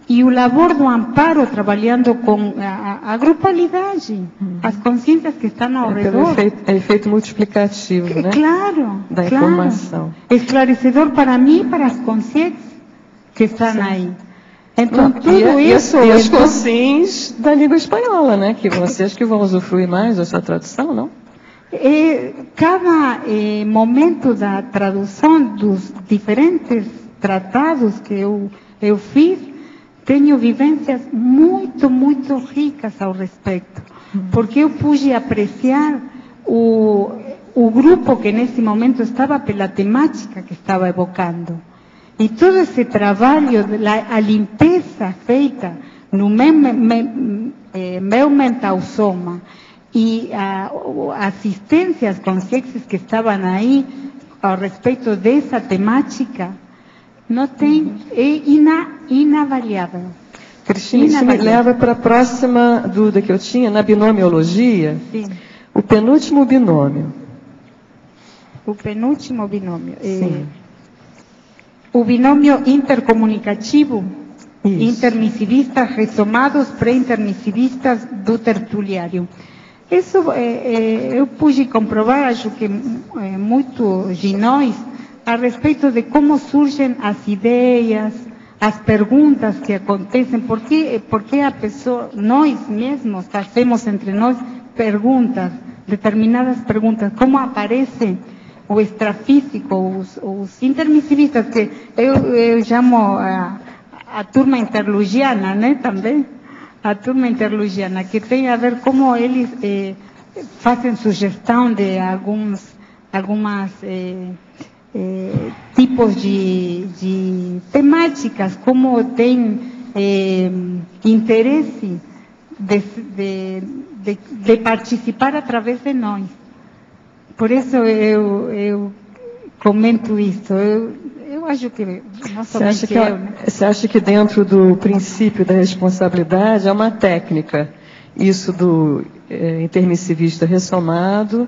e o labor do amparo trabalhando com a grupalidade, as consciências que estão ao redor. É efeito multiplicativo, né? Claro, da informação. Esclarecedor para mim e para as consciências que estão aí. Então, tudo isso... E as consciências da língua espanhola, né? Que vocês que vão usufruir mais da sua tradução, não? Cada momento da tradução dos diferentes tratados que eu fiz, tenho vivências muito, muito ricas ao respeito. porque eu pude apreciar o grupo que nesse momento estava pela temática que estava evocando. E todo esse trabalho, a limpeza feita no meu mental soma e assistências conscientes que estavam aí a respeito dessa temática, não tem, é inavaliável. Cristina, isso me leva para a próxima dúvida que eu tinha, na binomiologia. Sim. O penúltimo binômio. O penúltimo binômio. Sim. O binômio intercomunicativo, Isso. intermissivistas resomados, pré-intermissivistas do tertuliário. Isso eu pude comprovar, acho que muitos de nós, a respeito de como surgem as ideias, as perguntas que acontecem, porque a pessoa, nós mesmos fazemos entre nós perguntas, determinadas perguntas, como aparece o extrafísico, os intermissivistas, que eu chamo a turma interlugiana, né, também, a turma interlugiana, que tem a ver como eles fazem sugestão de algumas tipos de temáticas, como tem interesse de participar através de nós. Por isso eu comento isso. Eu acho que não somente Você acha que dentro do princípio da responsabilidade é uma técnica, isso do intermissivista ressomado,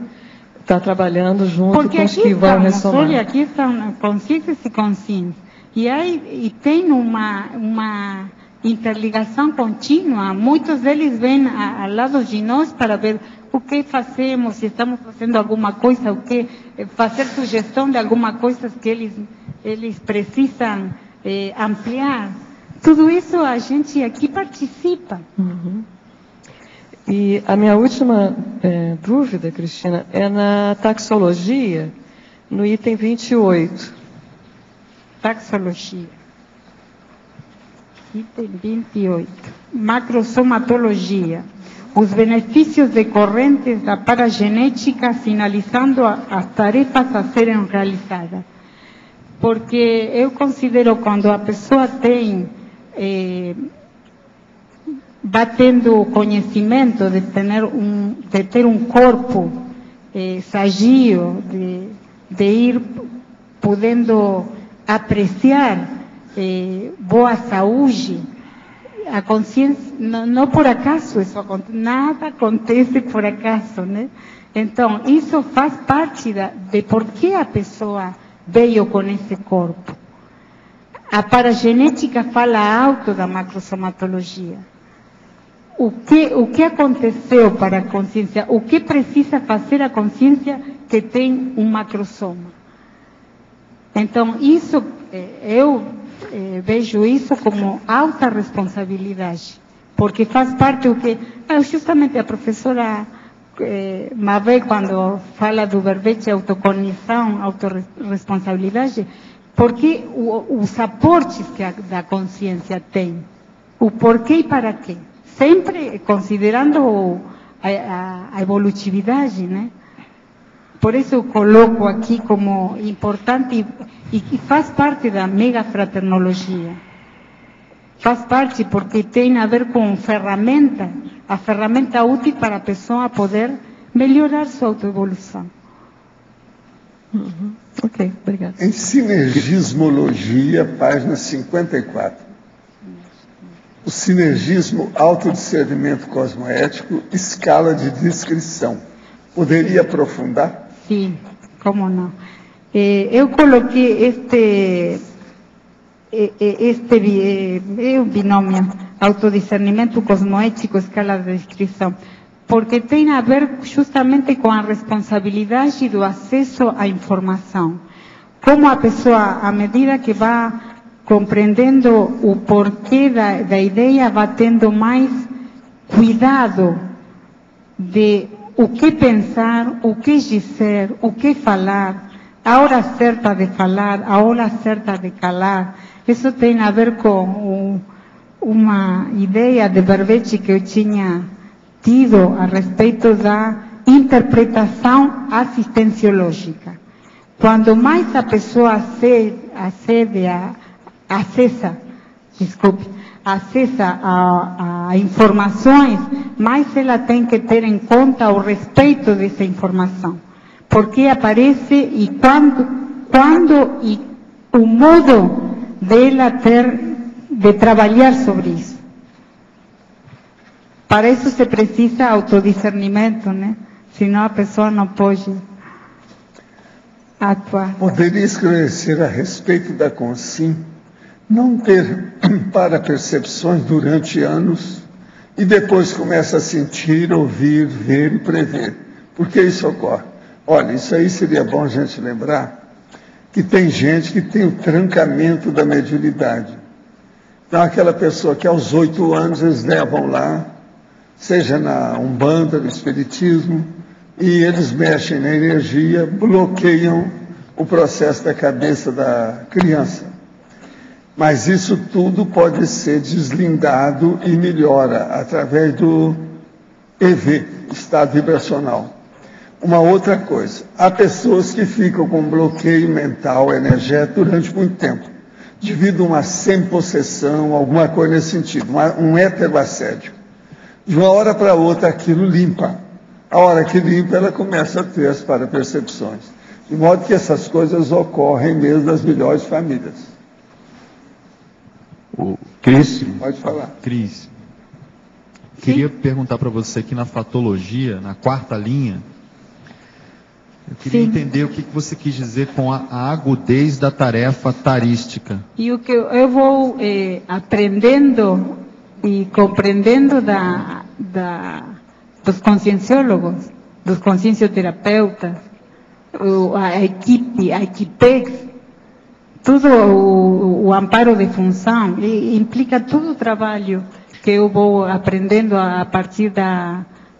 está trabalhando junto com os que vão ressomar? Olha, aqui estão conscientes e conscientes. E tem uma interligação contínua. Muitos deles vêm ao lado de nós para ver o que fazemos, se estamos fazendo alguma coisa, o que fazer sugestão de alguma coisa que eles precisam ampliar. Tudo isso a gente aqui participa. Uhum. E a minha última dúvida, Cristina, é na taxologia, no item 28. Taxologia. Item 28. Macrosomatologia. Os benefícios decorrentes da paragenética, sinalizando as tarefas a serem realizadas. Porque eu considero quando a pessoa vai tendo conhecimento de ter um corpo sadio, de ir podendo apreciar boa saúde, a consciência, não por acaso isso acontece, nada acontece por acaso, né? Então, isso faz parte de por que a pessoa veio com esse corpo. A paragenética fala alto da macrosomatologia. O que aconteceu para a consciência? O que precisa fazer a consciência que tem um macrosoma? Então, isso, eu vejo isso como alta responsabilidade, porque faz parte do que, justamente a professora Mabel, quando fala do verbete autocognição, autorresponsabilidade, porque os aportes que da consciência tem, o porquê e para quê, sempre considerando a evolutividade, né? Por isso eu coloco aqui como importante e faz parte da megafraternologia. Faz parte porque tem a ver com a ferramenta útil para a pessoa poder melhorar sua autoevolução. Uhum. Ok, obrigada. Em sinergismologia, página 54. O sinergismo, autodiscernimento cosmoético, escala de descrição. Poderia aprofundar? Sim, como não. Eu coloquei binômio, autodiscernimento cosmoético, escala de descrição, porque tem a ver justamente com a responsabilidade do acesso à informação. Como a pessoa, à medida que vai compreendendo o porquê da ideia, vai tendo mais cuidado de o que pensar, o que dizer, o que falar, a hora certa de falar, a hora certa de calar. Isso tem a ver com uma ideia de verbete que eu tinha tido a respeito da interpretação assistenciológica. Quando mais a pessoa acessa a informações, mais ela tem que ter em conta o respeito dessa informação. Porque aparece e quando e o modo dela de trabalhar sobre isso. Para isso se precisa autodiscernimento, né? Senão a pessoa não pode atuar. Poderia esclarecer a respeito da Consim não ter para-percepções durante anos e depois começa a sentir, ouvir, ver e prever. Por que isso ocorre? Olha, isso aí seria bom a gente lembrar que tem gente que tem o trancamento da mediunidade. Então, aquela pessoa que aos 8 anos eles levam lá, seja na Umbanda, no Espiritismo, e eles mexem na energia, bloqueiam o processo da cabeça da criança. Mas isso tudo pode ser deslindado e melhora através do EV, estado vibracional. Uma outra coisa, há pessoas que ficam com bloqueio mental, energético durante muito tempo, devido a uma semi-possessão, alguma coisa nesse sentido, um heteroassédio. De uma hora para outra aquilo limpa. A hora que limpa, ela começa a ter as parapercepções. De modo que essas coisas ocorrem mesmo nas melhores famílias. O Cris? Pode falar. Cris, queria perguntar para você aqui na fatologia, na 4ª linha, eu queria entender o que você quis dizer com a agudez da tarefa tarística. E o que eu vou aprendendo e compreendendo dos conscienciólogos, dos consciencioterapeutas, a equipex, tudo o amparo de função, implica todo o trabalho que eu vou aprendendo a partir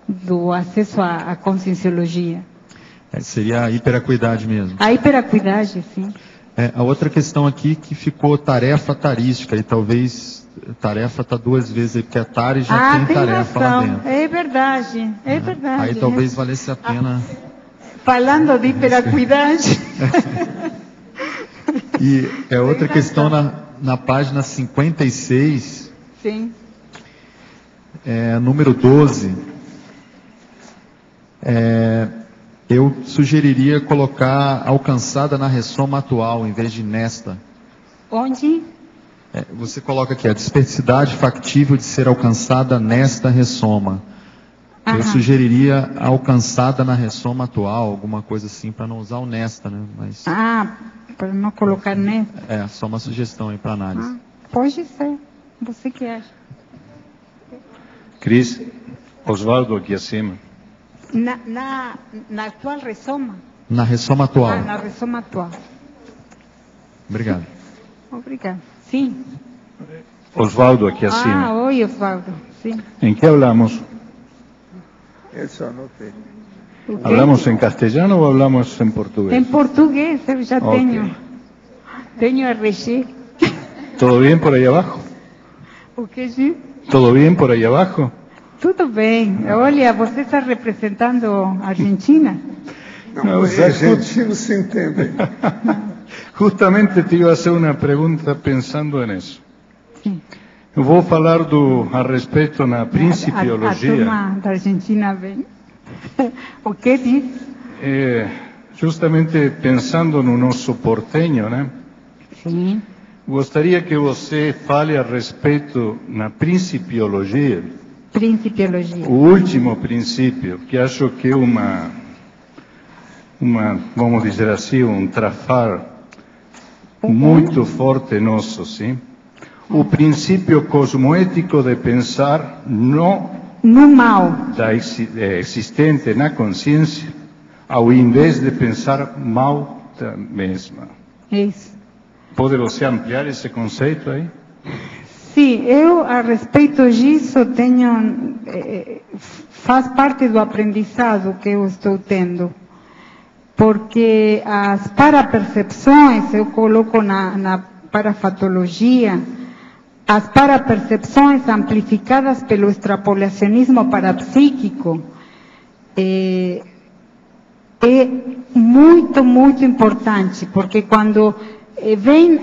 do acesso à conscienciologia. Seria a hiperacuidade mesmo. A hiperacuidade, sim. A outra questão aqui que ficou tarefa tarística, e talvez tarefa está 2 vezes aí, porque a TARI já tem tarefa razão. lá dentro. É verdade, é verdade. Aí talvez valesse a pena... Falando de hiperacuidade... E outra questão na página 56, sim. Número 12, eu sugeriria colocar alcançada na ressoma atual, em vez de nesta. Onde? Você coloca aqui, a dispersidade factível de ser alcançada nesta ressoma. Eu sugeriria alcançada na ressoma atual, alguma coisa assim, para não usar o nesta, né? Mas... para não colocar nesta. Só uma sugestão aí para análise. Pode ser, você que acha. Cris, Osvaldo aqui acima. Na atual ressoma? Na ressoma atual. Na ressoma atual. Obrigado. Obrigado. Sim. Osvaldo aqui acima. Oi, Osvaldo. Sim. ¿En qué hablamos? Eso anotei. ¿Hablamos en castellano o hablamos en portugués? En portugués, eu já tenho RG. ¿Todo bien por ahí abajo? O que, sim? ¿Todo bien por ahí abajo? Tudo bem. Olha, você está representando a Argentina? Não, os argentinos se entendem. Justamente te iba a hacer una pregunta pensando en eso. Sim. Eu vou falar a respeito na principiologia. A turma da Argentina vem. O que diz? Justamente pensando no nosso porteño, né? Sim. Gostaria que você fale a respeito na principiologia. Principiologia. O último princípio, que acho que é uma, vamos dizer assim, trafar muito forte nosso, sim? O princípio cosmoético de pensar no mal existente na consciência, ao invés de pensar mal da mesma. Isso. Pode você ampliar esse conceito aí? Sim, eu a respeito disso tenho, faz parte do aprendizado que eu estou tendo, porque as parapercepções eu coloco na parafatologia as parapercepções amplificadas pelo extrapolacionismo parapsíquico é muito, muito importante, porque quando vem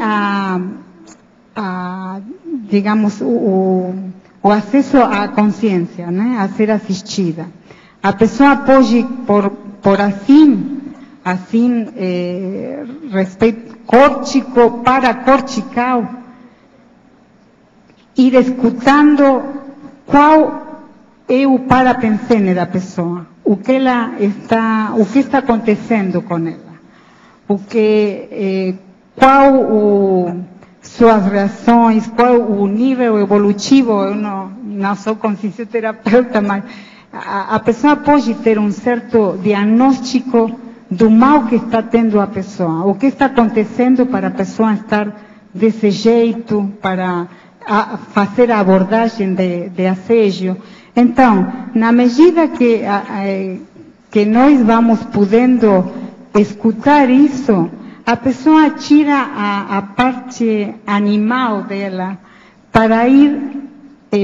digamos, o acesso à consciência, né, a ser assistida, a pessoa pode, por assim respeito córtico, paracortical, ir escutando qual é o parapensene da pessoa, o que está acontecendo com ela, qual suas reações, qual o nível evolutivo. Eu não sou consciencioterapeuta, mas a pessoa pode ter um certo diagnóstico do mal que está tendo a pessoa, o que está acontecendo para a pessoa estar desse jeito, para fazer a abordagem de assédio. Então, na medida que nós vamos podendo escutar isso, a pessoa tira a parte animal dela para ir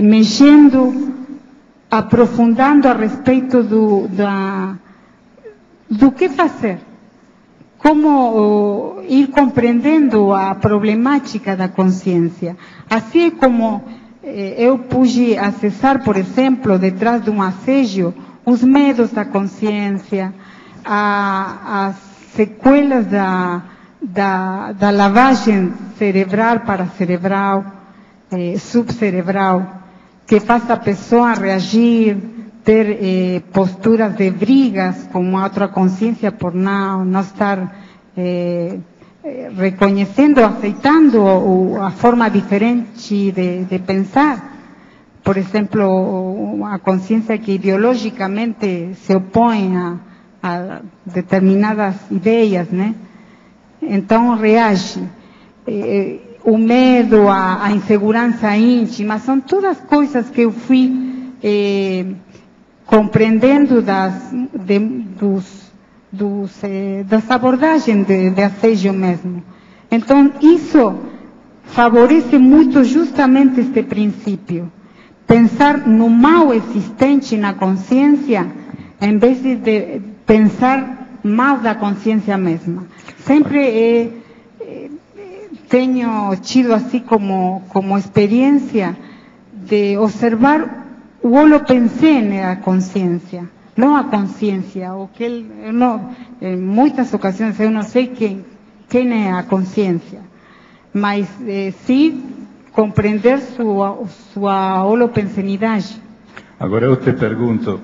mexendo, aprofundando a respeito do que fazer, como ir compreendendo a problemática da consciência. Assim como eu pude acessar, por exemplo, detrás de um assédio, os medos da consciência, as sequelas da lavagem cerebral para cerebral, subcerebral, que faz a pessoa reagir, ter posturas de brigas com a outra consciência por não estar reconhecendo, aceitando a forma diferente de pensar. Por exemplo, a consciência que ideologicamente se opõe a determinadas ideias, né? Então reage. O medo, a insegurança íntima, são todas coisas que eu fui compreendendo das abordagens de assédio mesmo. Então, isso favorece muito justamente este princípio. Pensar no mal existente na consciência, em vez de pensar mal da consciência mesma. Sempre tenho tido assim como experiência de observar o holopensene da consciência, não a consciência, em muitas ocasiões eu não sei quem é a consciência, mas sim compreender sua holopensenidade. Agora eu te pergunto,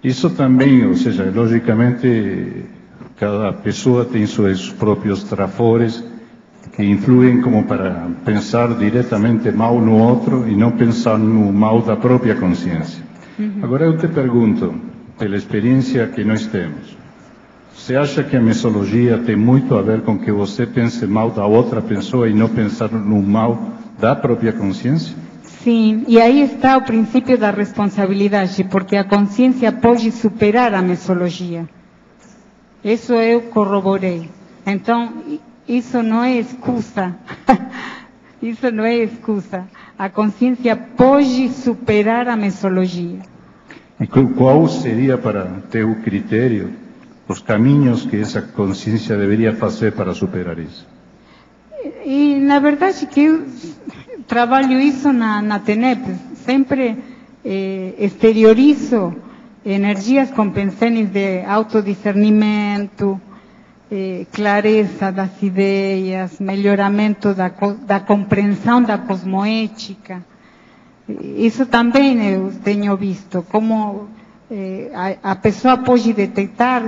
isso também, ou seja, logicamente cada pessoa tem seus próprios trafores que influem como para pensar diretamente mal no outro e não pensar no mal da própria consciência. Agora eu te pergunto, pela experiência que nós temos, você acha que a mesologia tem muito a ver com que você pense mal da outra pessoa e não pensar no mal da própria consciência? Sim, e aí está o princípio da responsabilidade, porque a consciência pode superar a mesologia. Isso eu corroborei. Então, isso não é excusa. Isso não é excusa. A consciência pode superar a mesologia. E qual seria, para teu critério, os caminhos que essa consciência deveria fazer para superar isso? E, na verdade, que eu trabalho isso na TENEP. Sempre exteriorizo energias compensadas de autodiscernimento, clareza das ideias, melhoramento da compreensão da cosmoética. Isso também eu tenho visto, como a pessoa pode detectar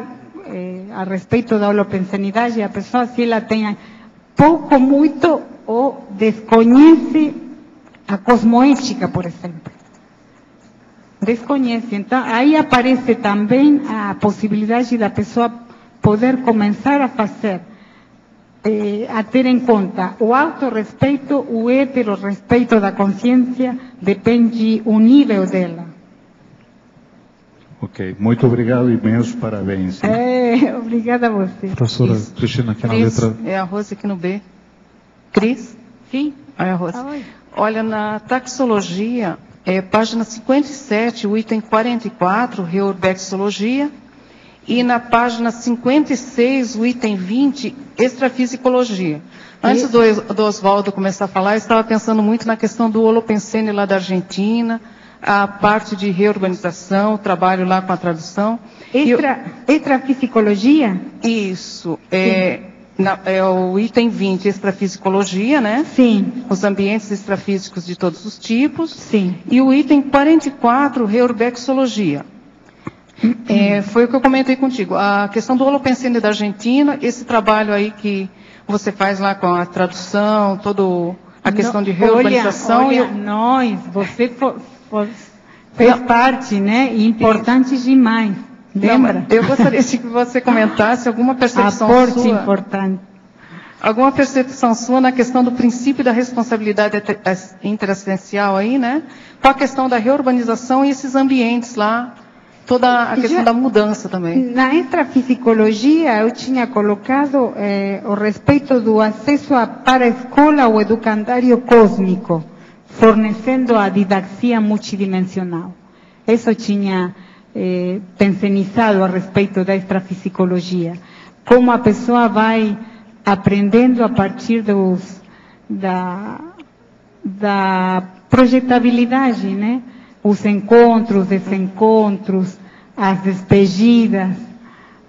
a respeito da holopensenidade, a pessoa, se ela tem pouco, muito, ou desconhece a cosmoética, por exemplo. Desconhece. Então, aí aparece também a possibilidade da pessoa poder começar a fazer, a ter em conta o autorrespeito, o heterorrespeito da consciência, depende o nível dela. Ok, muito obrigado e meus parabéns. Obrigada a você. Professora Cristina, aqui na letra... É a Rose aqui no B. Cris? Sim. É a Rose. Olha, na taxologia, página 57, o item 44, reurbexologia, e na página 56, o item 20, extrafisicologia. Antes do Oswaldo começar a falar, eu estava pensando muito na questão do holopensene lá da Argentina, a parte de reurbanização, o trabalho lá com a tradução. Extrafisicologia? Isso. É o item 20, extrafisicologia, né? Sim. Os ambientes extrafísicos de todos os tipos. Sim. E o item 44, reurbexologia. Foi o que eu comentei contigo. A questão do holopensene da Argentina, esse trabalho aí que você faz lá com a tradução, toda a questão de reurbanização. Olha, você fez parte, né? Importante demais. Lembra? Eu gostaria que você comentasse alguma percepção Aporte sua. Importante. Alguma percepção sua na questão do princípio da responsabilidade interassistencial aí, né? Com a questão da reurbanização e esses ambientes lá, toda a questão da mudança também. Na extrafisicologia, eu tinha colocado o respeito do acesso para a escola ao educandário cósmico, fornecendo a didaxia multidimensional. Isso tinha pensionizado a respeito da extrafisicologia. Como a pessoa vai aprendendo a partir da projetabilidade, né? Os encontros, desencontros, as despedidas,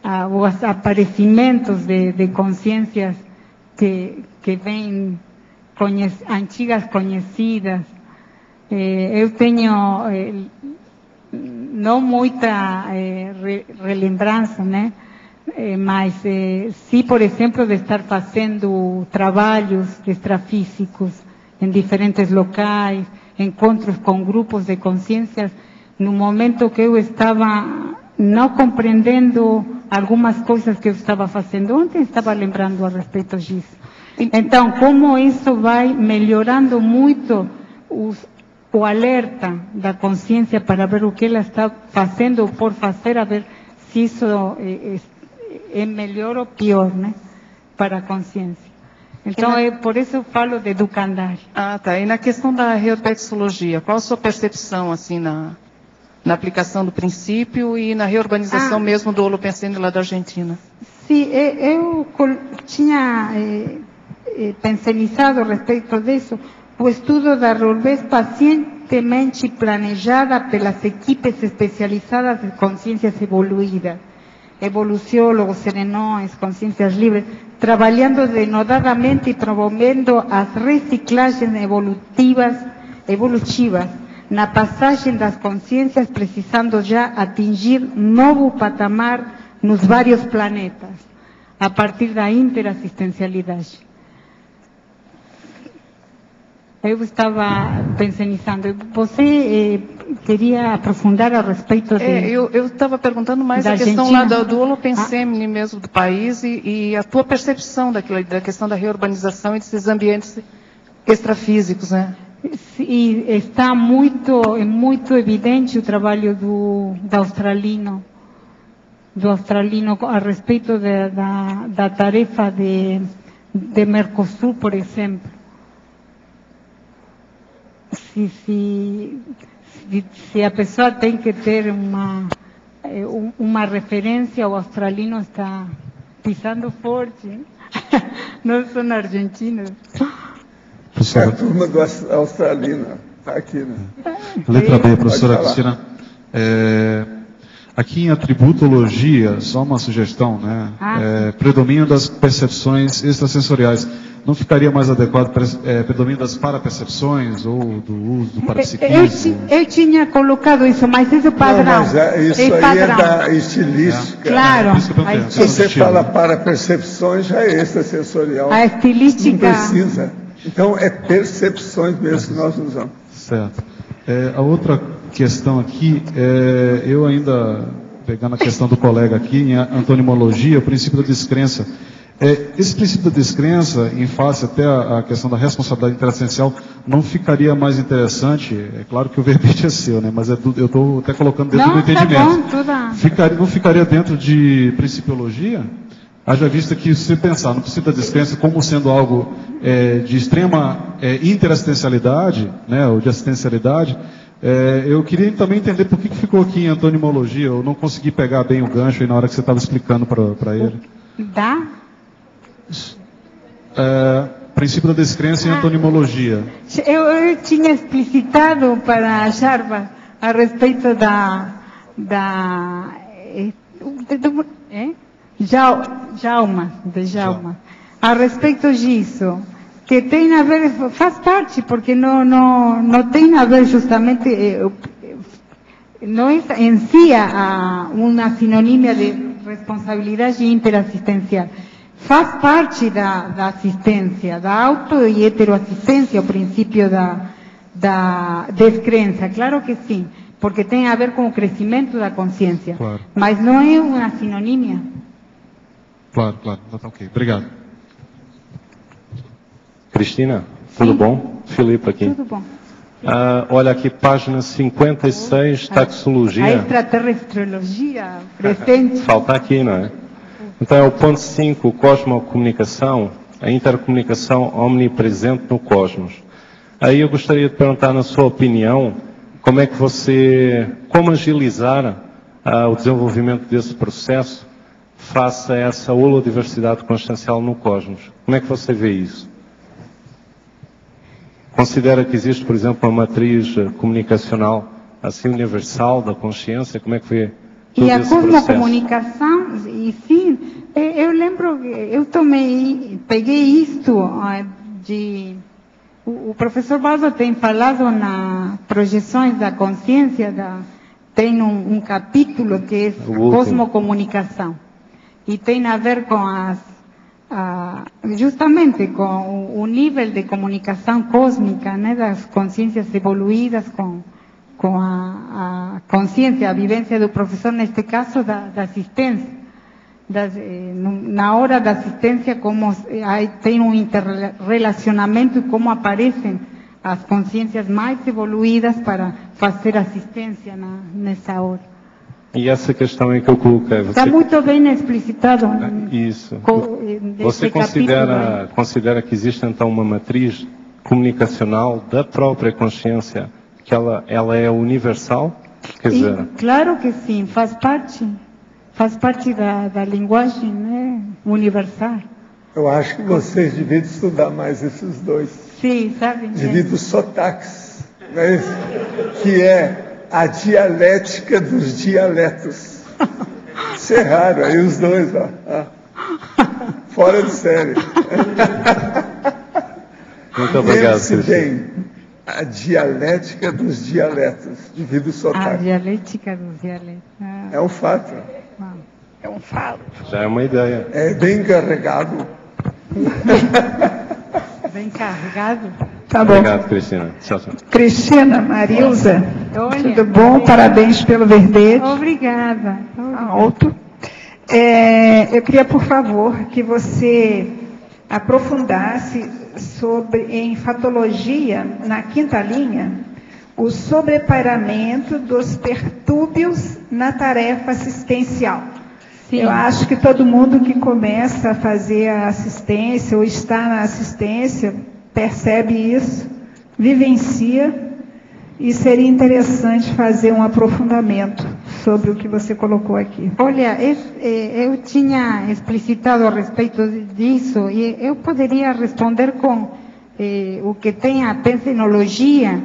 os aparecimentos de consciências que vêm antigas conhecidas. Eu tenho não muita relembrança, né? Mas sim, por exemplo, de estar fazendo trabalhos extrafísicos em diferentes locais, encontros com grupos de consciências, no momento que eu estava não compreendendo algumas coisas que eu estava fazendo. Ontem estava lembrando a respeito disso. Então, como isso vai melhorando muito o alerta da consciência para ver o que ela está fazendo ou por fazer, a ver se isso é melhor ou pior, né, para a consciência. Então, por isso eu falo de educandário. Tá. E na questão da reurbexologia, qual a sua percepção, assim, na aplicação do princípio e na reurbanização mesmo do holopensene lá da Argentina? Sim, eu tinha pensionizado a respeito disso o estudo da reurbez pacientemente planejada pelas equipes especializadas de consciências evoluídas, evoluciólogos, serenões, consciências livres, trabalhando denodadamente e promovendo as reciclagens evolutivas na passagem das consciências, precisando já atingir novo patamar nos vários planetas, a partir da interassistencialidade. Eu estava pensionizando. Você queria aprofundar a respeito de... Eu estava perguntando mais a questão lá do holopensene mesmo do país e a tua percepção da questão da reurbanização e desses ambientes extrafísicos, né? E está muito evidente o trabalho do australino a respeito da tarefa de Mercosul, por exemplo. Se a pessoa tem que ter uma referência, o australino está pisando forte. Nós somos argentinos. A turma do australino está aqui, né? Letra B, professora Cristina. Aqui em atributologia, só uma sugestão, né? Predomínio das percepções extrasensoriais. Não ficaria mais adequado predomínio das parapercepções ou do uso do parapsiquismo? Eu tinha colocado isso, mas isso é padrão. Não, mas isso aí é da estilística. Claro. Né? Se você fala parapercepções, já é extrasensorial. A estilística... Não precisa. Então, é percepções mesmo que nós usamos. Certo. A outra questão aqui, eu ainda, pegando a questão do colega aqui, em antonimologia, o princípio da descrença. Esse princípio da descrença, em face até a questão da responsabilidade interassistencial, não ficaria mais interessante? É claro que o verbete é seu, né? Mas eu estou até colocando dentro do entendimento. Tá bom, não ficaria dentro de principiologia? Haja vista que, se pensar no princípio da descrença como sendo algo de extrema interassistencialidade, né, ou de assistencialidade, eu queria também entender por que ficou aqui em antonimologia. Eu não consegui pegar bem o gancho aí na hora que você estava explicando para ele. Dá? Princípio da descrença em antonimologia. Eu tinha explicitado para a Jarba a respeito Djalma, a respeito disso, que tem a ver, faz parte, porque não tem a ver justamente, não é em si uma sinonímia de responsabilidade interassistencial. Faz parte da assistência, da auto e heteroassistência, o princípio da descrença, claro que sim, porque tem a ver com o crescimento da consciência, claro. Mas não é uma sinonímia. Claro, tá ok. Obrigado. Cristina, tudo bom? Filipe aqui. Tudo bom. Olha aqui, página 56, taxologia. A extraterrestriologia presente. Falta aqui, não é? Então é o ponto 5, cosmocomunicação, a intercomunicação omnipresente no cosmos. Aí eu gostaria de perguntar, na sua opinião, como agilizar o desenvolvimento desse processo face a essa holodiversidade consciencial no cosmos? Como é que você vê isso? Considera que existe, por exemplo, uma matriz comunicacional assim universal da consciência? Como é que vê todo e a esse processo? cosmocomunicação, e sim, eu lembro, peguei isto o professor Baldo tem falado na projeções da consciência, tem um capítulo que é cosmocomunicação, e tem a ver com justamente com o nível de comunicação cósmica, né, das consciências evoluídas com a consciência, a vivência do professor, neste caso da assistência. Na hora da assistência, como tem um interrelacionamento e como aparecem as consciências mais evoluídas para fazer assistência nessa hora. E essa questão aí que eu coloquei... Está muito bem explicitado. Isso. Você considera que existe então uma matriz comunicacional da própria consciência, que ela é universal? Quer dizer... Claro que sim, faz parte da linguagem, né, universal. Eu acho que vocês deviam estudar mais esses dois. Sim, sabe? Devido aos sotaques, não é isso? Que é a dialética dos dialetos. Isso é raro, aí os dois, ó. Fora de série. Muito obrigado, bem, a dialética dos dialetos, devido ao sotaque. A dialética dos dialetos. É um fato. É um fato. Já é uma ideia. É bem carregado. Bem carregado. Tá bom. Obrigado, Cristina. Tchau. Cristina, Marilza, olha, tudo bom? Parabéns pelo verbete. Obrigada. Alto. Eu queria, por favor, que você aprofundasse em fatologia, na quinta linha, o sobrepairamento dos pertúrbios na tarefa assistencial. Sim. Eu acho que todo mundo que começa a fazer a assistência ou está na assistência percebe isso, vivencia, e seria interessante fazer um aprofundamento sobre o que você colocou aqui. Olha, eu tinha explicitado a respeito disso, e eu poderia responder com o que tem a pensenologia,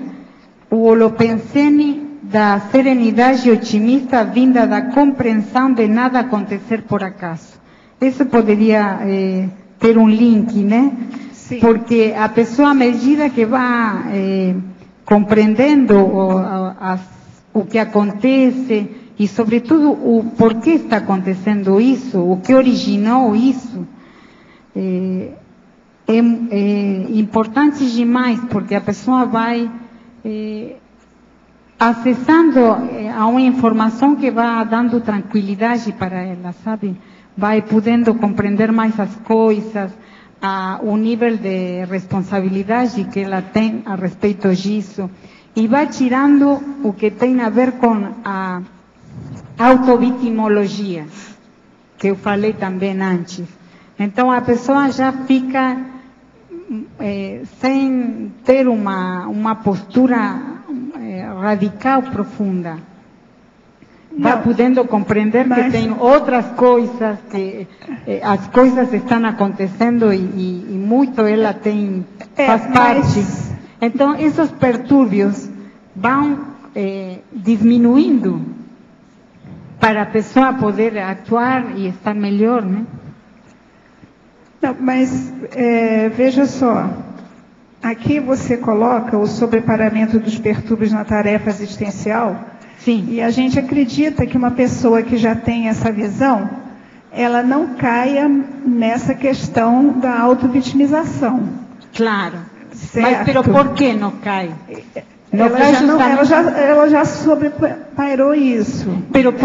o holopensene da serenidade otimista vinda da compreensão de nada acontecer por acaso. Isso poderia ter um link, né? Sim. Porque a pessoa, à medida que vai compreendendo o que acontece e, sobretudo, o porquê está acontecendo isso, o que originou isso, é importante demais, porque a pessoa vai acessando a uma informação que vai dando tranquilidade para ela, sabe? Vai podendo compreender mais as coisas, o nível de responsabilidade que ela tem a respeito disso, e vai tirando o que tem a ver com a autovitimologia, que eu falei também antes. Então, a pessoa já fica sem ter uma postura radical profunda. Vai podendo compreender que tem outras coisas, que as coisas estão acontecendo e muito ela faz parte. Então, esses pertúrbios vão diminuindo para a pessoa poder atuar e estar melhor, né? Não, mas veja só, aqui você coloca o sobreparamento dos pertúrbios na tarefa existencial. Sim. E a gente acredita que uma pessoa que já tem essa visão, ela não caia nessa questão da autovitimização. Claro. Certo? Mas por que não cai? Ela já sobrepairou isso.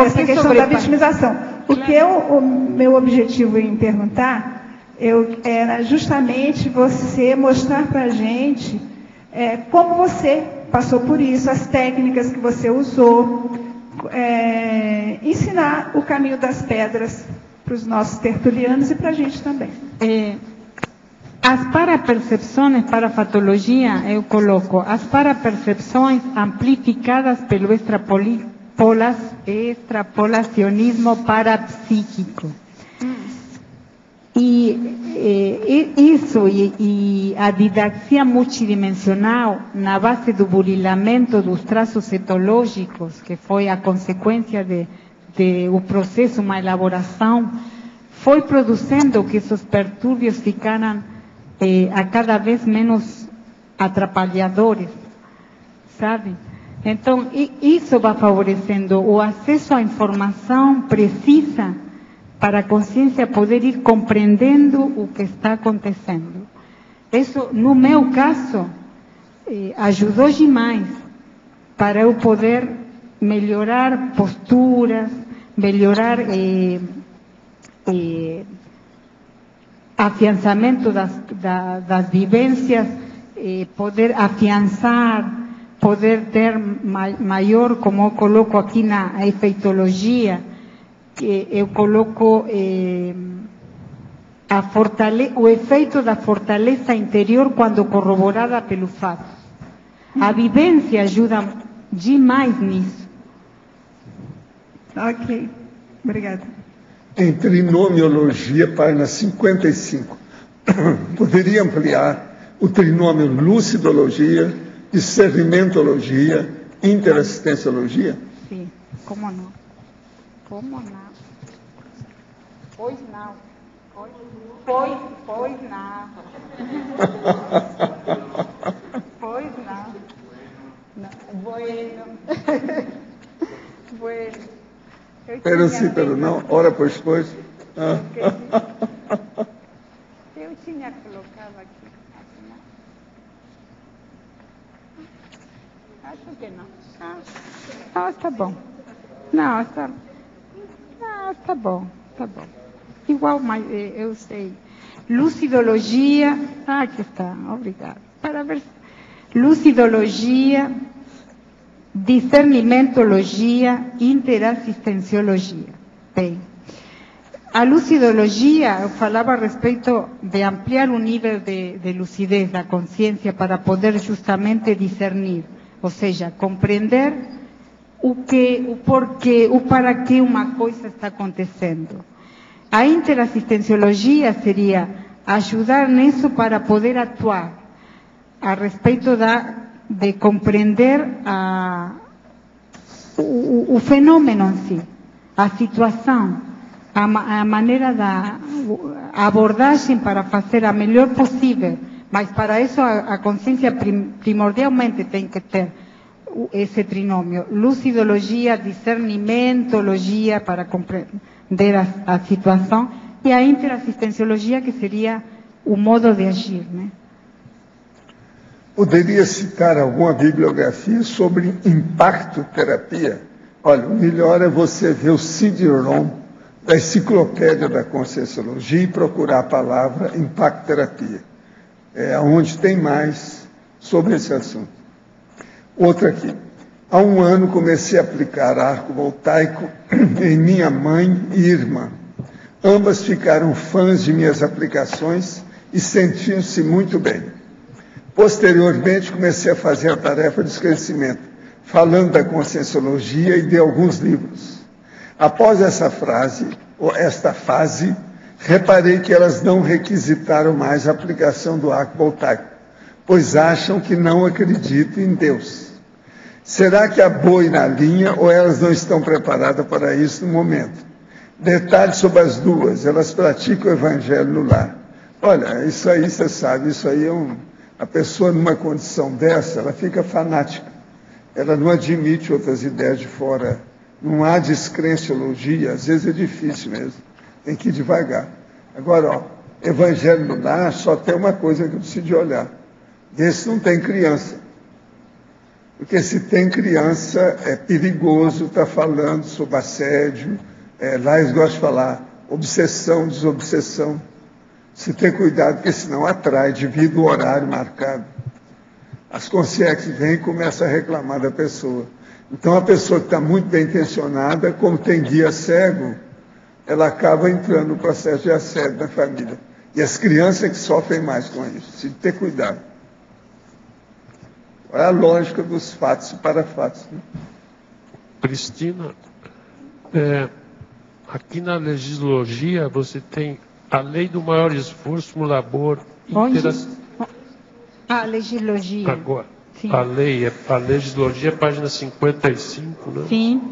Essa questão da vitimização. O que o meu objetivo em perguntar era justamente você mostrar para a gente como você passou por isso, as técnicas que você usou, ensinar o caminho das pedras para os nossos tertulianos e para a gente também. As parapercepções, parafatologia, eu coloco as parapercepções amplificadas pelo extrapolacionismo parapsíquico. E a didaxia multidimensional na base do burilamento dos traços etológicos, que foi a consequência o processo, uma elaboração, foi produzindo que esses pertúrbios ficaram a cada vez menos atrapalhadores, sabe? Então, isso vai favorecendo o acesso à informação precisa para a consciência poder ir compreendendo o que está acontecendo. Isso, no meu caso, ajudou demais para eu poder melhorar posturas, melhorar afiançamento das vivências, poder afiançar, poder ter maior, como eu coloco aqui na efeitologia, eu coloco o efeito da fortaleza interior quando corroborada pelo fato. A vivência ajuda demais nisso. Ok, obrigada. Em trinomiologia, página 55. Poderia ampliar o trinômio lucidologia, discernimentologia, interassistenciologia? Sim, como não? Como não? Pois não. Pois não. Pois não. Bueno. Bueno. Pero sim, pero não. Ora, pois. Eu tinha colocado aqui. Acho que não. Não, está bom. Não, está bom, está bom. Igual, mas eu sei. Lucidologia, aqui está, obrigada. Para ver. Lucidologia, discernimentologia, interassistenciologia. Bem, a lucidologia, eu falava a respeito de ampliar o nível de lucidez da consciência para poder justamente discernir, ou seja, compreender o porquê, o para que uma coisa está acontecendo. A interassistenciologia seria ajudar nisso para poder atuar a respeito de compreender o fenômeno em si, a situação, a maneira da abordagem para fazer a melhor possível, mas para isso a consciência primordialmente tem que ter esse trinômio, lucidologia, discernimentologia para compreender a situação e a interassistenciologia, que seria o modo de agir, né? Poderia citar alguma bibliografia sobre impacto-terapia? Olha, o melhor é você ver o CD-ROM da Enciclopédia da Conscienciologia e procurar a palavra impacto-terapia. É onde tem mais sobre esse assunto. Outra aqui. Há um ano comecei a aplicar arco voltaico em minha mãe e irmã. Ambas ficaram fãs de minhas aplicações e sentiam-se muito bem. Posteriormente, comecei a fazer a tarefa de esclarecimento, falando da Conscienciologia e de alguns livros. Após esta fase, reparei que elas não requisitaram mais a aplicação do arco voltaico, pois acham que não acredito em Deus. Será que há boi na linha ou elas não estão preparadas para isso no momento? Detalhes sobre as duas, elas praticam o evangelho no lar. Olha, isso aí você sabe, isso aí a pessoa numa condição dessa, ela fica fanática. Ela não admite outras ideias de fora. Não há descrenciologia, às vezes é difícil mesmo. Tem que ir devagar. Agora, evangelho no lar só tem uma coisa que eu preciso de olhar. Desse não tem criança. Porque se tem criança, é perigoso estar falando sobre assédio. Lá eles gostam de falar obsessão, desobsessão. Se tem cuidado, porque senão atrai devido ao horário marcado. As consciências vêm e começam a reclamar da pessoa. Então a pessoa que está muito bem intencionada, como tem guia cego, ela acaba entrando no processo de assédio na família. E as crianças que sofrem mais com isso. Se ter cuidado. Qual é a lógica dos fatos e parafatos? Né? Cristina, aqui na legislogia você tem a lei do maior esforço no labor. A legislogia. Agora, a legislogia, página 55, né? Sim.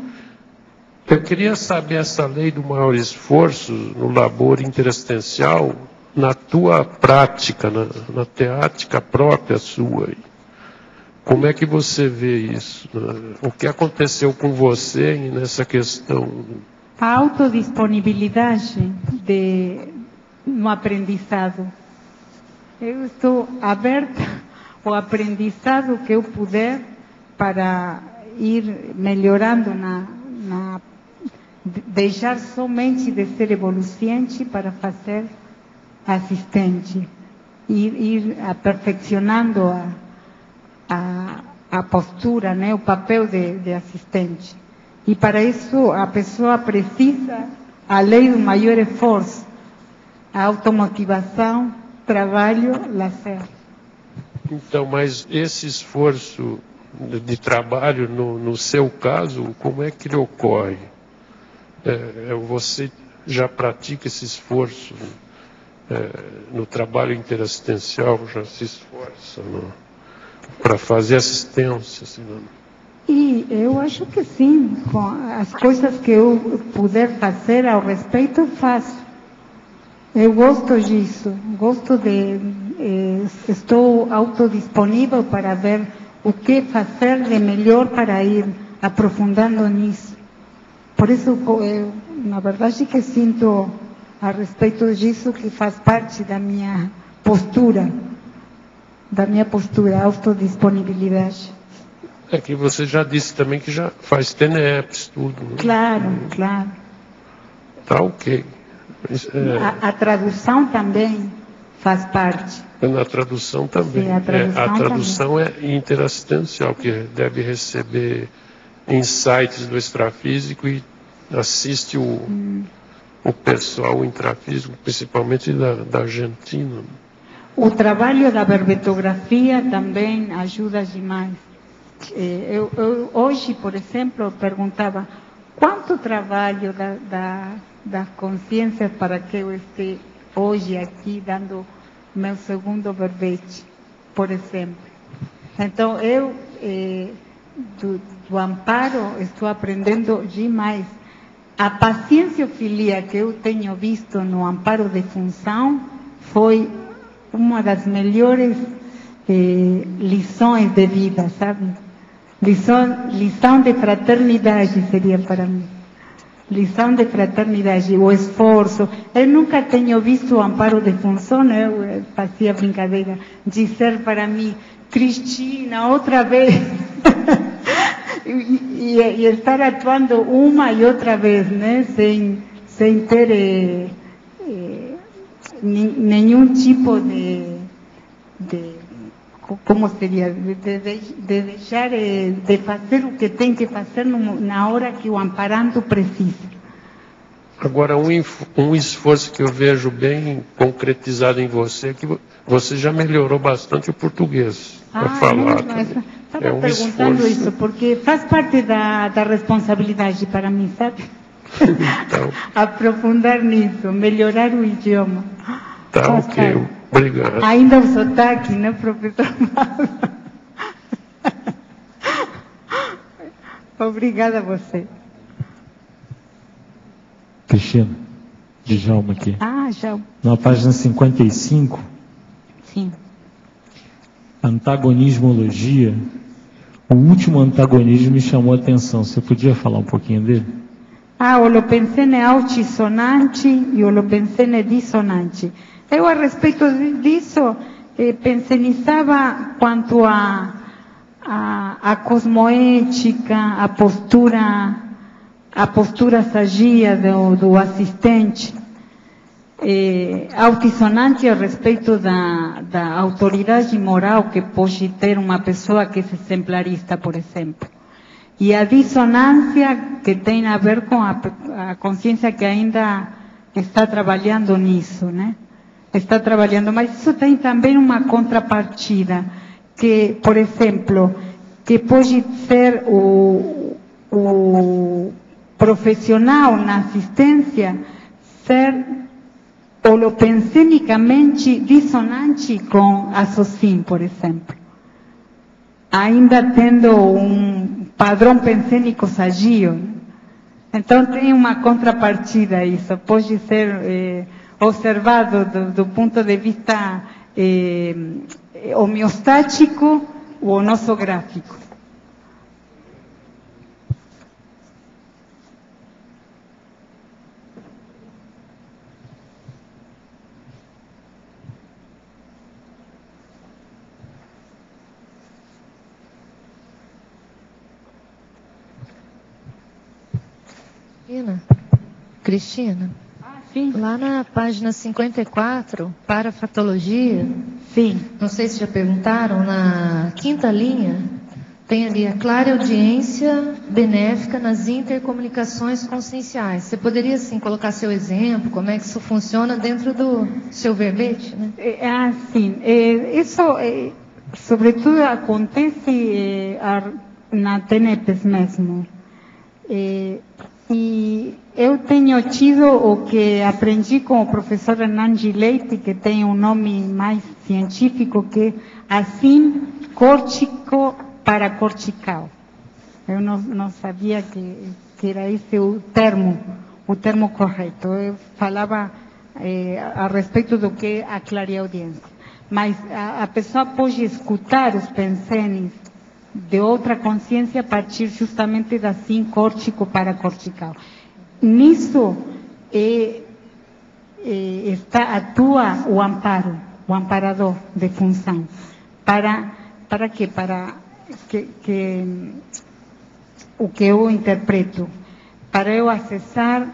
Eu queria saber essa lei do maior esforço no labor interassistencial, na tua prática, na teática própria sua. Como é que você vê isso? O que aconteceu com você nessa questão? A autodisponibilidade no aprendizado. Eu estou aberta ao aprendizado que eu puder para ir melhorando deixar somente de ser evoluciente para fazer assistente, ir aperfeiçoando a postura, né, o papel de assistente. E para isso a pessoa precisa a lei do maior esforço, a automotivação, trabalho, lazer. Então, mas esse esforço de trabalho, no seu caso, como é que ele ocorre? Você já pratica esse esforço no trabalho interassistencial, já se esforça para fazer assistência? Assim, E eu acho que sim, com as coisas que eu puder fazer ao respeito, eu faço. Eu gosto disso, estou autodisponível para ver o que fazer de melhor para ir aprofundando nisso. Por isso, eu, na verdade, que sinto a respeito disso que faz parte da minha postura, autodisponibilidade. É que você já disse também que já faz TENEPS, tudo. Né? Claro. Tá ok. A tradução também faz parte. Na tradução também. Sim, a tradução também é interassistencial, que deve receber insights do extrafísico e assiste o pessoal intrafísico, principalmente da Argentina. O trabalho da verbetografia também ajuda demais. Eu hoje, por exemplo, perguntava quanto trabalho das consciências para que eu esteja hoje aqui dando meu segundo verbete, por exemplo. Então, eu, do amparo, estou aprendendo demais. A pacienciofilia que eu tenho visto no amparo de função foi uma das melhores lições de vida, sabe? Lição de fraternidade seria para mim. Lição de fraternidade, o esforço. Eu nunca tenho visto o amparo de função, eu fazia brincadeira, dizer para mim, Cristina, outra vez. e estar atuando uma e outra vez, né? Sem ter nenhum tipo de como seria, de deixar de fazer o que tem que fazer na hora que o amparando precisa. Agora, um esforço que eu vejo bem concretizado em você é que você já melhorou bastante o português para falar. Estava perguntando isso, porque faz parte da responsabilidade para mim, sabe? Então, aprofundar nisso, melhorar o idioma. Tá, ok. Obrigado. Ainda o sotaque, né, professor? Obrigada a você. Cristina, Djalma aqui. Djalma. Na página 55. Sim. Antagonismologia. O último antagonismo me chamou a atenção. Você podia falar um pouquinho dele? O holopensene altissonante e o holopensene dissonante. Eu, a respeito disso, pensenizava quanto a cosmoética, a postura sagia do assistente, altissonante a respeito da autoridade moral que pode ter uma pessoa que é exemplarista, por exemplo. E a dissonância que tem a ver com a consciência que ainda está trabalhando nisso, né? Está trabalhando, mas isso tem também uma contrapartida, que, por exemplo, que pode ser o profissional na assistência ser holopensenicamente dissonante com a SOCIM, por exemplo. Ainda tendo um padrão pensênico sadio. Então tem uma contrapartida isso, pode ser observado do ponto de vista homeostático ou nosográfico. Cristina, sim. Lá na página 54, parafatologia, sim. Não sei se já perguntaram, na quinta linha, tem ali a clara audiência benéfica nas intercomunicações conscienciais. Você poderia, assim, colocar seu exemplo, como é que isso funciona dentro do seu verbete, né? Sim. Isso, sobretudo, acontece na TENEPES mesmo. E eu tenho tido o que aprendi com o professor Hernandes Leite, que tem um nome mais científico, que é assim córtico paracortical. Eu não sabia que era esse o termo correto. Eu falava a respeito do que a clareaudiência. Mas a pessoa pode escutar os pensenes de outra consciência a partir justamente da sim córtico paracortical. Nisso atua o amparo, o amparador de função. Para quê? Para que o que eu interpreto, para eu acessar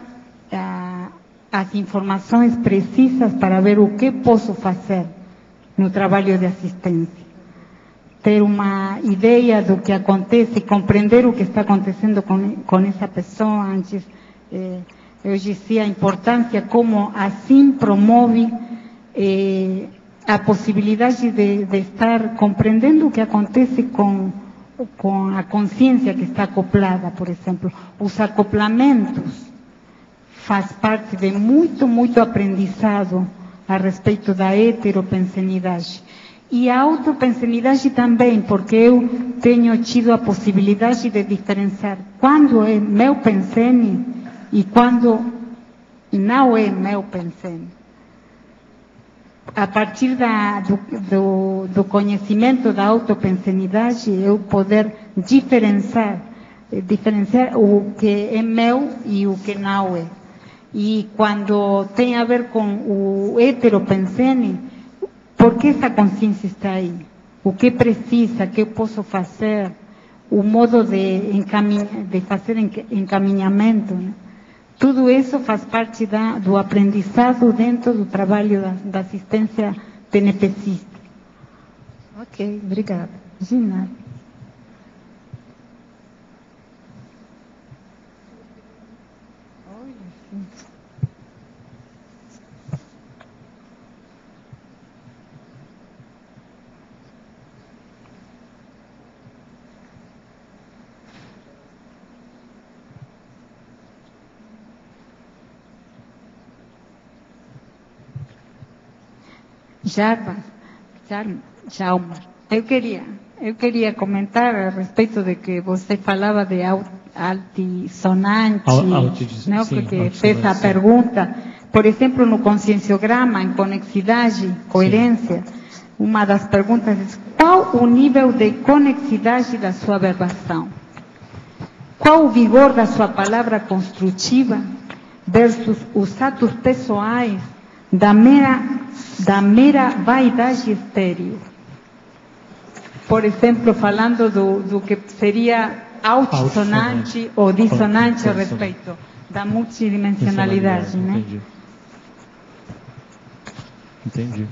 as informações precisas para ver o que posso fazer no trabalho de assistência. Ter uma ideia do que acontece, compreender o que está acontecendo com essa pessoa. Antes, eu dizia a importância como assim promove a possibilidade de estar compreendendo o que acontece com a consciência que está acoplada, por exemplo. Os acoplamentos faz parte de muito aprendizado a respeito da heteropensenidade. E a autopensenidade também, porque eu tenho tido a possibilidade de diferenciar quando é meu pensene e quando não é meu pensene. A partir do conhecimento da autopensenidade, eu poder diferenciar o que é meu e o que não é. E quando tem a ver com o heteropensene, por que essa consciência está aí? O que precisa? O que eu posso fazer? O modo de fazer encaminhamento, né? Tudo isso faz parte do aprendizado dentro do trabalho da assistência tenepecista. Ok, obrigada. De nada. Jalma. Eu queria comentar a respeito de que você falava de altisonante, não? Porque fez a pergunta. Por exemplo, no conscienciograma, em conexidade, coerência, uma das perguntas é: qual o nível de conexidade da sua verbação? Qual o vigor da sua palavra construtiva versus os atos pessoais da mera vaidade estéril? Por exemplo, falando do que seria altissonante ou dissonante a respeito da multidimensionalidade, né? Entendi.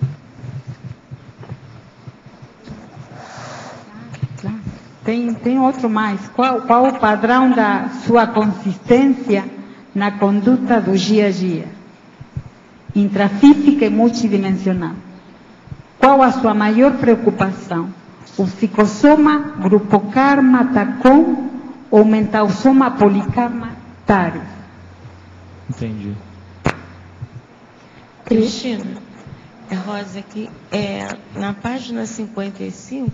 Tem outro mais. Qual o padrão da sua consistência na conduta do dia a dia? Intrafísica e multidimensional. Qual a sua maior preocupação? O psicossoma, grupo karma, tacom ou mental soma, polikarma, tare? Entendi. Cristina, Rosa, aqui, na página 55,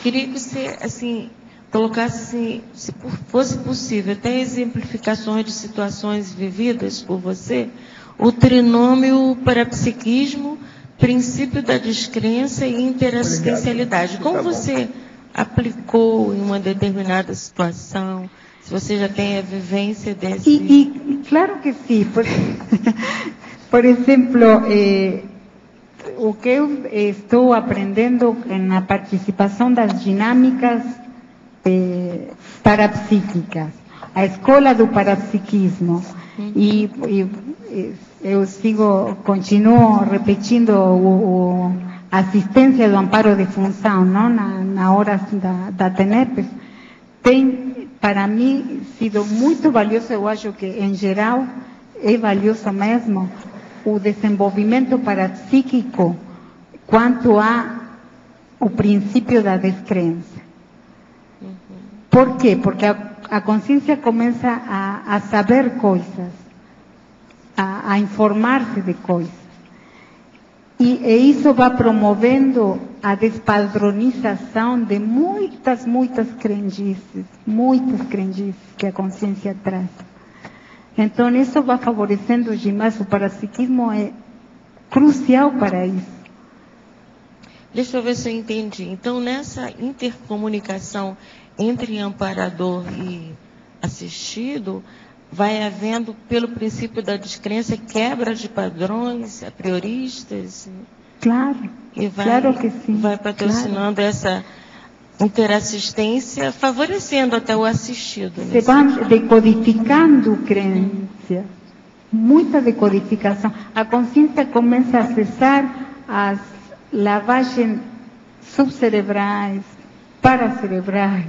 queria que você, assim, colocasse, se fosse possível, até exemplificações de situações vividas por você, o trinômio parapsiquismo, princípio da descrença e interassistencialidade. Como você aplicou em uma determinada situação? Se você já tem a vivência desse... Claro que sim. Por exemplo, o que eu estou aprendendo na participação das dinâmicas parapsíquicas, a escola do parapsiquismo, e eu continuo repetindo a assistência do amparo de função, não? Na hora da TENEPES, tem, para mim, sido muito valioso. Eu acho que, em geral, é valioso mesmo o desenvolvimento parapsíquico quanto ao princípio da descrença. Por quê? Porque a consciência começa a saber coisas, a informar-se de coisas. E isso vai promovendo a despadronização de muitas crendices que a consciência traz. Então, isso vai favorecendo demais. O parapsiquismo é crucial para isso. Deixa eu ver se eu entendi. Então, nessa intercomunicação entre amparador e assistido, vai havendo, pelo princípio da descrença, quebra de padrões a prioristas? Claro, claro que sim. Vai patrocinando essa interassistência, favorecendo até o assistido. Se vai decodificando crenças, muita decodificação. A consciência começa a acessar as lavagens subcerebrais, paracerebrais,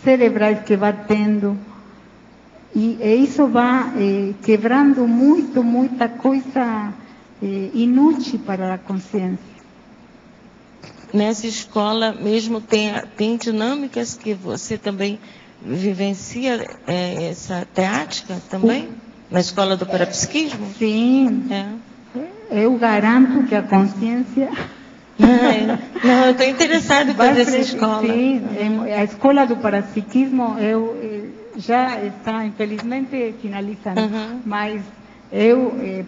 cerebrais que vai tendo. E isso vai quebrando muita coisa inútil para a consciência. Nessa escola mesmo tem dinâmicas que você também vivencia essa teática também? Na escola do parapsiquismo? Sim. Eu garanto que a consciência... Não, eu estou interessada em fazer essa escola. Sim, a escola do parapsiquismo já está, infelizmente, finalizando. Mas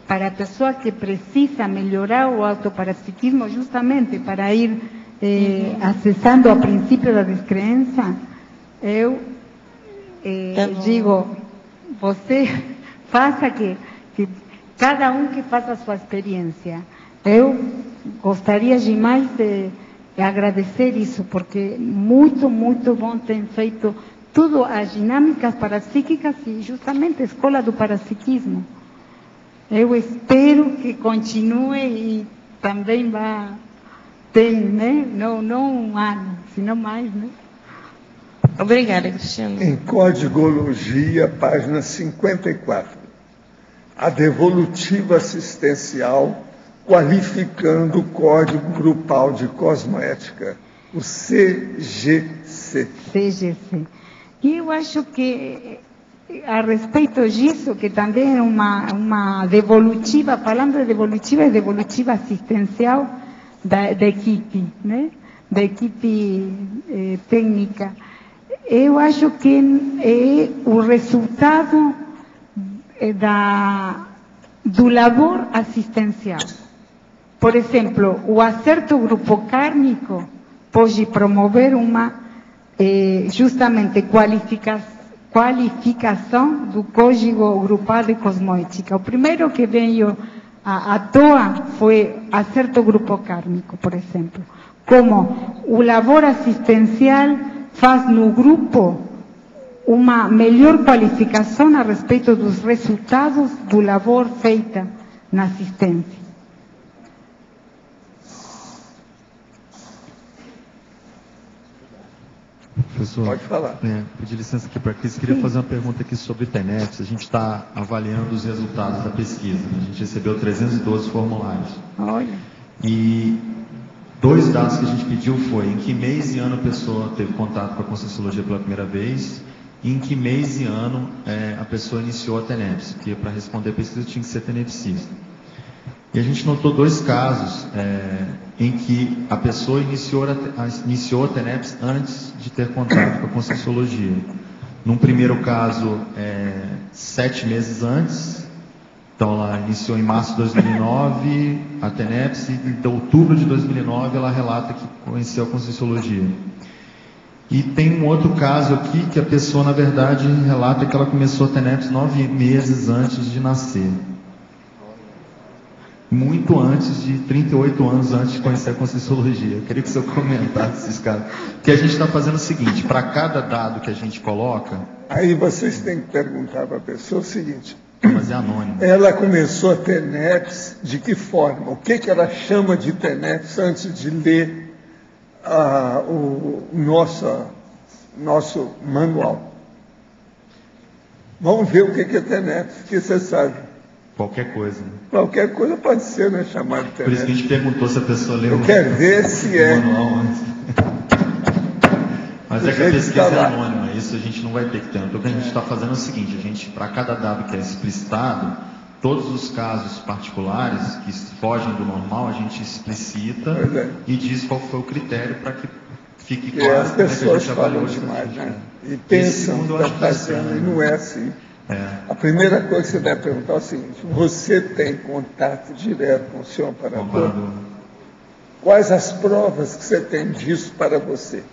para a pessoa que precisa melhorar o autoparapsiquismo, justamente para ir acessando o princípio da descrença, eu digo, você faça que cada um que faça a sua experiência. Eu gostaria demais de agradecer isso, porque muito bom ter feito tudo as dinâmicas parapsíquicas e justamente a escola do parapsiquismo. Eu espero que continue e também vá ter, né? Não um ano, senão mais, né? Obrigada, Cristina. Em Codigologia, página 54. A devolutiva assistencial qualificando o Código Grupal de Cosmoética, o CGC. E eu acho que, a respeito disso, que também é uma devolutiva, falando de devolutiva e devolutiva assistencial, da equipe, né? Da equipe técnica. Eu acho que é o resultado do labor assistencial. Por exemplo, o acerto grupo kármico pode promover uma justamente qualificação do código grupal de cosmoética. O primeiro que veio à toa foi acerto grupo kármico, por exemplo. Como o labor assistencial faz no grupo uma melhor qualificação a respeito dos resultados do labor feita na assistência. Professor, pode falar. Pedir licença aqui para a Cris, queria fazer uma pergunta aqui sobre TENEPS. A gente está avaliando os resultados da pesquisa. A gente recebeu 312 formulários. Olha. E 2 dados que a gente pediu foi em que mês e ano a pessoa teve contato com a Conscienciologia pela primeira vez e em que mês e ano a pessoa iniciou a TENEPS, porque para responder a pesquisa tinha que ser tenepsista. E a gente notou 2 casos em que a pessoa iniciou a TENEPS antes de ter contato com a Conscienciologia. Num primeiro caso, 7 meses antes, então ela iniciou em março de 2009 a TENEPS, e em outubro de 2009 ela relata que conheceu a Conscienciologia. E tem um outro caso aqui que a pessoa, na verdade, relata que ela começou a TENEPS 9 meses antes de nascer. Muito antes de 38 anos antes de conhecer a Conscienciologia. Eu queria que o senhor comentasse esses casos. Porque a gente está fazendo o seguinte, para cada dado que a gente coloca... Aí vocês têm que perguntar para a pessoa o seguinte... Mas é anônimo. Ela começou a TENEPS de que forma? O que ela chama de TENEPS antes de ler o nosso manual? Vamos ver o que é TENEPS, que você sabe. Qualquer coisa. Né? Qualquer coisa pode ser, né, chamado de TENEPS. Por isso que a gente perguntou se a pessoa leu Eu quero ver se é. Manual antes. Mas é que a pesquisa é anônima, isso a gente não vai ter que ter. Então o que a gente está fazendo é o seguinte, a gente, para cada dado que é explicitado, todos os casos particulares que fogem do normal, a gente explicita e diz qual foi o critério para que fique claro as pessoas falam demais, né? E pensam que está fazendo, e não é assim. A primeira coisa que você deve perguntar é o seguinte: você tem contato direto com o seu amparador? Quais as provas que você tem disso para você?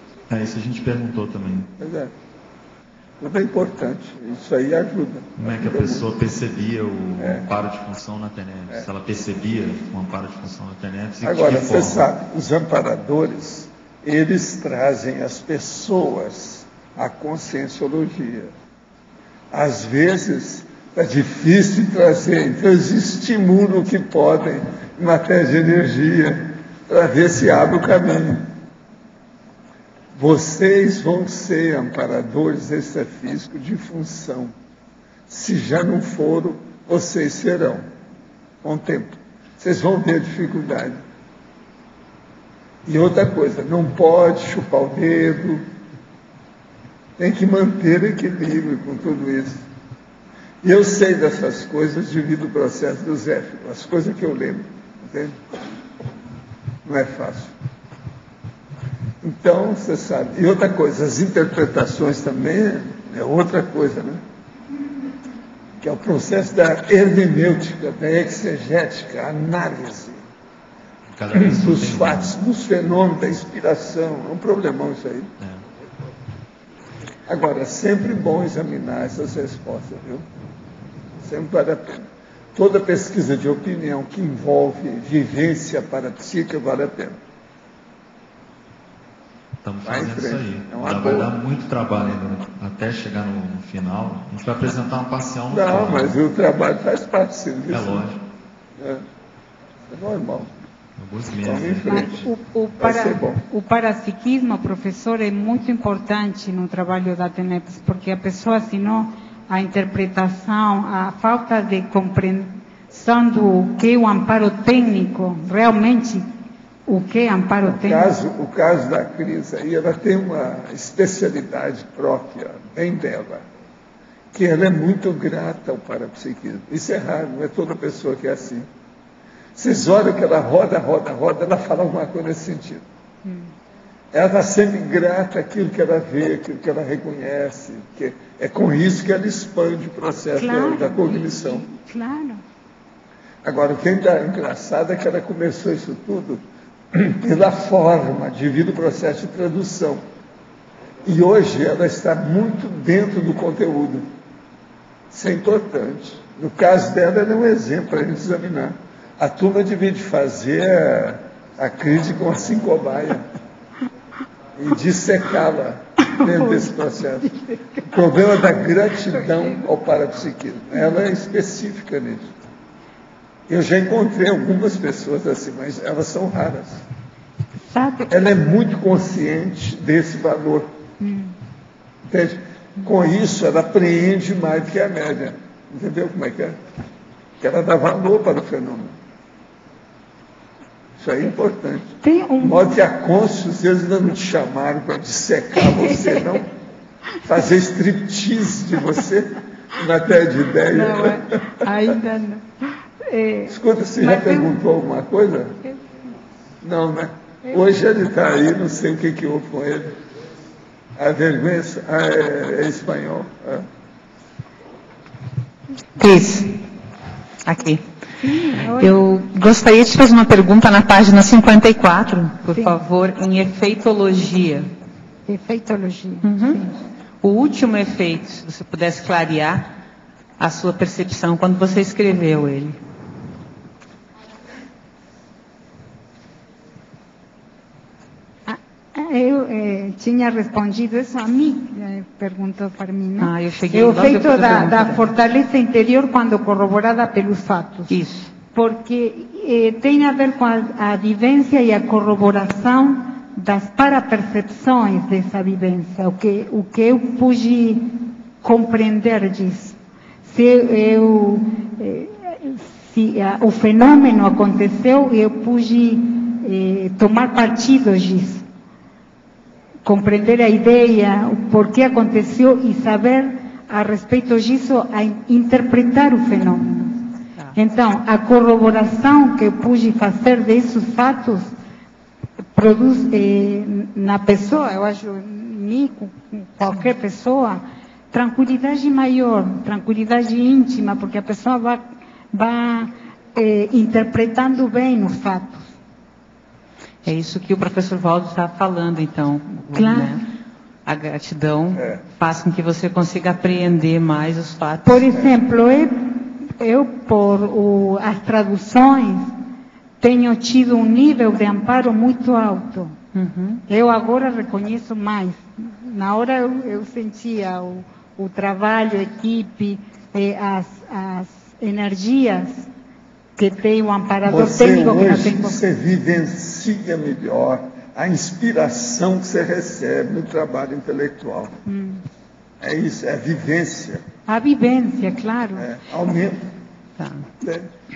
Isso a gente perguntou também. Tudo é importante, isso aí ajuda. Como é que a pessoa percebia o amparo de função na TENEPS? Se ela percebia o amparo de função na TENEPS? Agora, você sabe, os amparadores, eles trazem as pessoas à conscienciologia. Às vezes é difícil trazer, então eles estimulam o que podem em matéria de energia para ver se abre o caminho. Vocês vão ser amparadores extrafísicos de função. Se já não foram, vocês serão. Com o tempo. Vocês vão ter dificuldade. E outra coisa, não pode chupar o dedo. Tem que manter equilíbrio com tudo isso. E eu sei dessas coisas devido ao processo do Zéfiro, as coisas que eu lembro. Entende? Não é fácil. Então, você sabe. E outra coisa, as interpretações também é outra coisa, né? Que é o processo da hermenêutica, da exegética, a análise dos fatos, dos fenômenos, da inspiração. É um problemão isso aí. Agora, é sempre bom examinar essas respostas, viu? Sempre vale a pena. Toda pesquisa de opinião que envolve vivência parapsíquica vale a pena. Estamos fazendo isso aí. Vai dar muito trabalho ainda, até chegar no final. A gente vai apresentar uma parcial no final. Não, mas o trabalho faz parte do serviço. É lógico. É normal. Alguns meses. O parapsiquismo, professor, é muito importante no trabalho da TENEPS, porque a pessoa, senão, a interpretação, a falta de compreensão do que é o amparo técnico, realmente, o que é amparo técnico? O caso da Cris aí, ela tem uma especialidade própria, bem dela, que ela é muito grata ao parapsiquismo. Isso é raro, não é toda pessoa que é assim. Vocês olham que ela roda, ela fala alguma coisa nesse sentido. Ela está sempre grata àquilo que ela vê, àquilo que ela reconhece. Que é com isso que ela expande o processo da cognição. Claro. Agora, o que é engraçado é que ela começou isso tudo pela forma, devido ao processo de tradução. E hoje ela está muito dentro do conteúdo. Isso é importante. No caso dela, ela é um exemplo para a gente examinar. A turma devia fazer a crítica com a sincobaia e dissecá-la dentro desse processo. O problema da gratidão ao parapsiquismo. Ela é específica nisso. Eu já encontrei algumas pessoas assim, mas elas são raras. Ela é muito consciente desse valor. Entende? Com isso, ela apreende mais do que a média. Entendeu como é que é? Que ela dá valor para o fenômeno. Isso aí é importante. De modo que a cônscios, eles ainda não te chamaram para dissecar você, não. Fazer striptease de você, na matéria de ideia. Não, ainda não. Escuta, você já perguntou alguma coisa? Não, né? Hoje ele está aí, não sei o que houve com ele. A vergonha é espanhol. Cris, aqui. Eu gostaria de te fazer uma pergunta na página 54, por favor, em efeitologia. Efeitologia. Sim. O último efeito, se você pudesse clarear a sua percepção quando você escreveu ele. Eu tinha respondido isso a mim, perguntou para mim, né? Eu cheguei o efeito da fortaleza interior quando corroborada pelos fatos. Isso. Porque tem a ver com a vivência e a corroboração das parapercepções dessa vivência, o que eu pude compreender disso. Se o fenômeno aconteceu, eu pude tomar partido disso. Compreender a ideia, o porquê aconteceu e saber a respeito disso, a interpretar o fenômeno. Então, a corroboração que eu pude fazer desses fatos produz na pessoa, eu acho, em mim, qualquer pessoa, tranquilidade maior, tranquilidade íntima, porque a pessoa vai interpretando bem os fatos. É isso que o professor Valdo está falando, então. Claro. Né? A gratidão faz com que você consiga apreender mais os fatos. Por exemplo, eu por as traduções, tenho tido um nível de amparo muito alto. Eu agora reconheço mais. Na hora eu sentia o trabalho, a equipe, as energias que tem o amparador técnico que não tem. Você vivencia melhor a inspiração que você recebe no trabalho intelectual. É isso, é a vivência. A vivência, claro. Aumenta. Tá.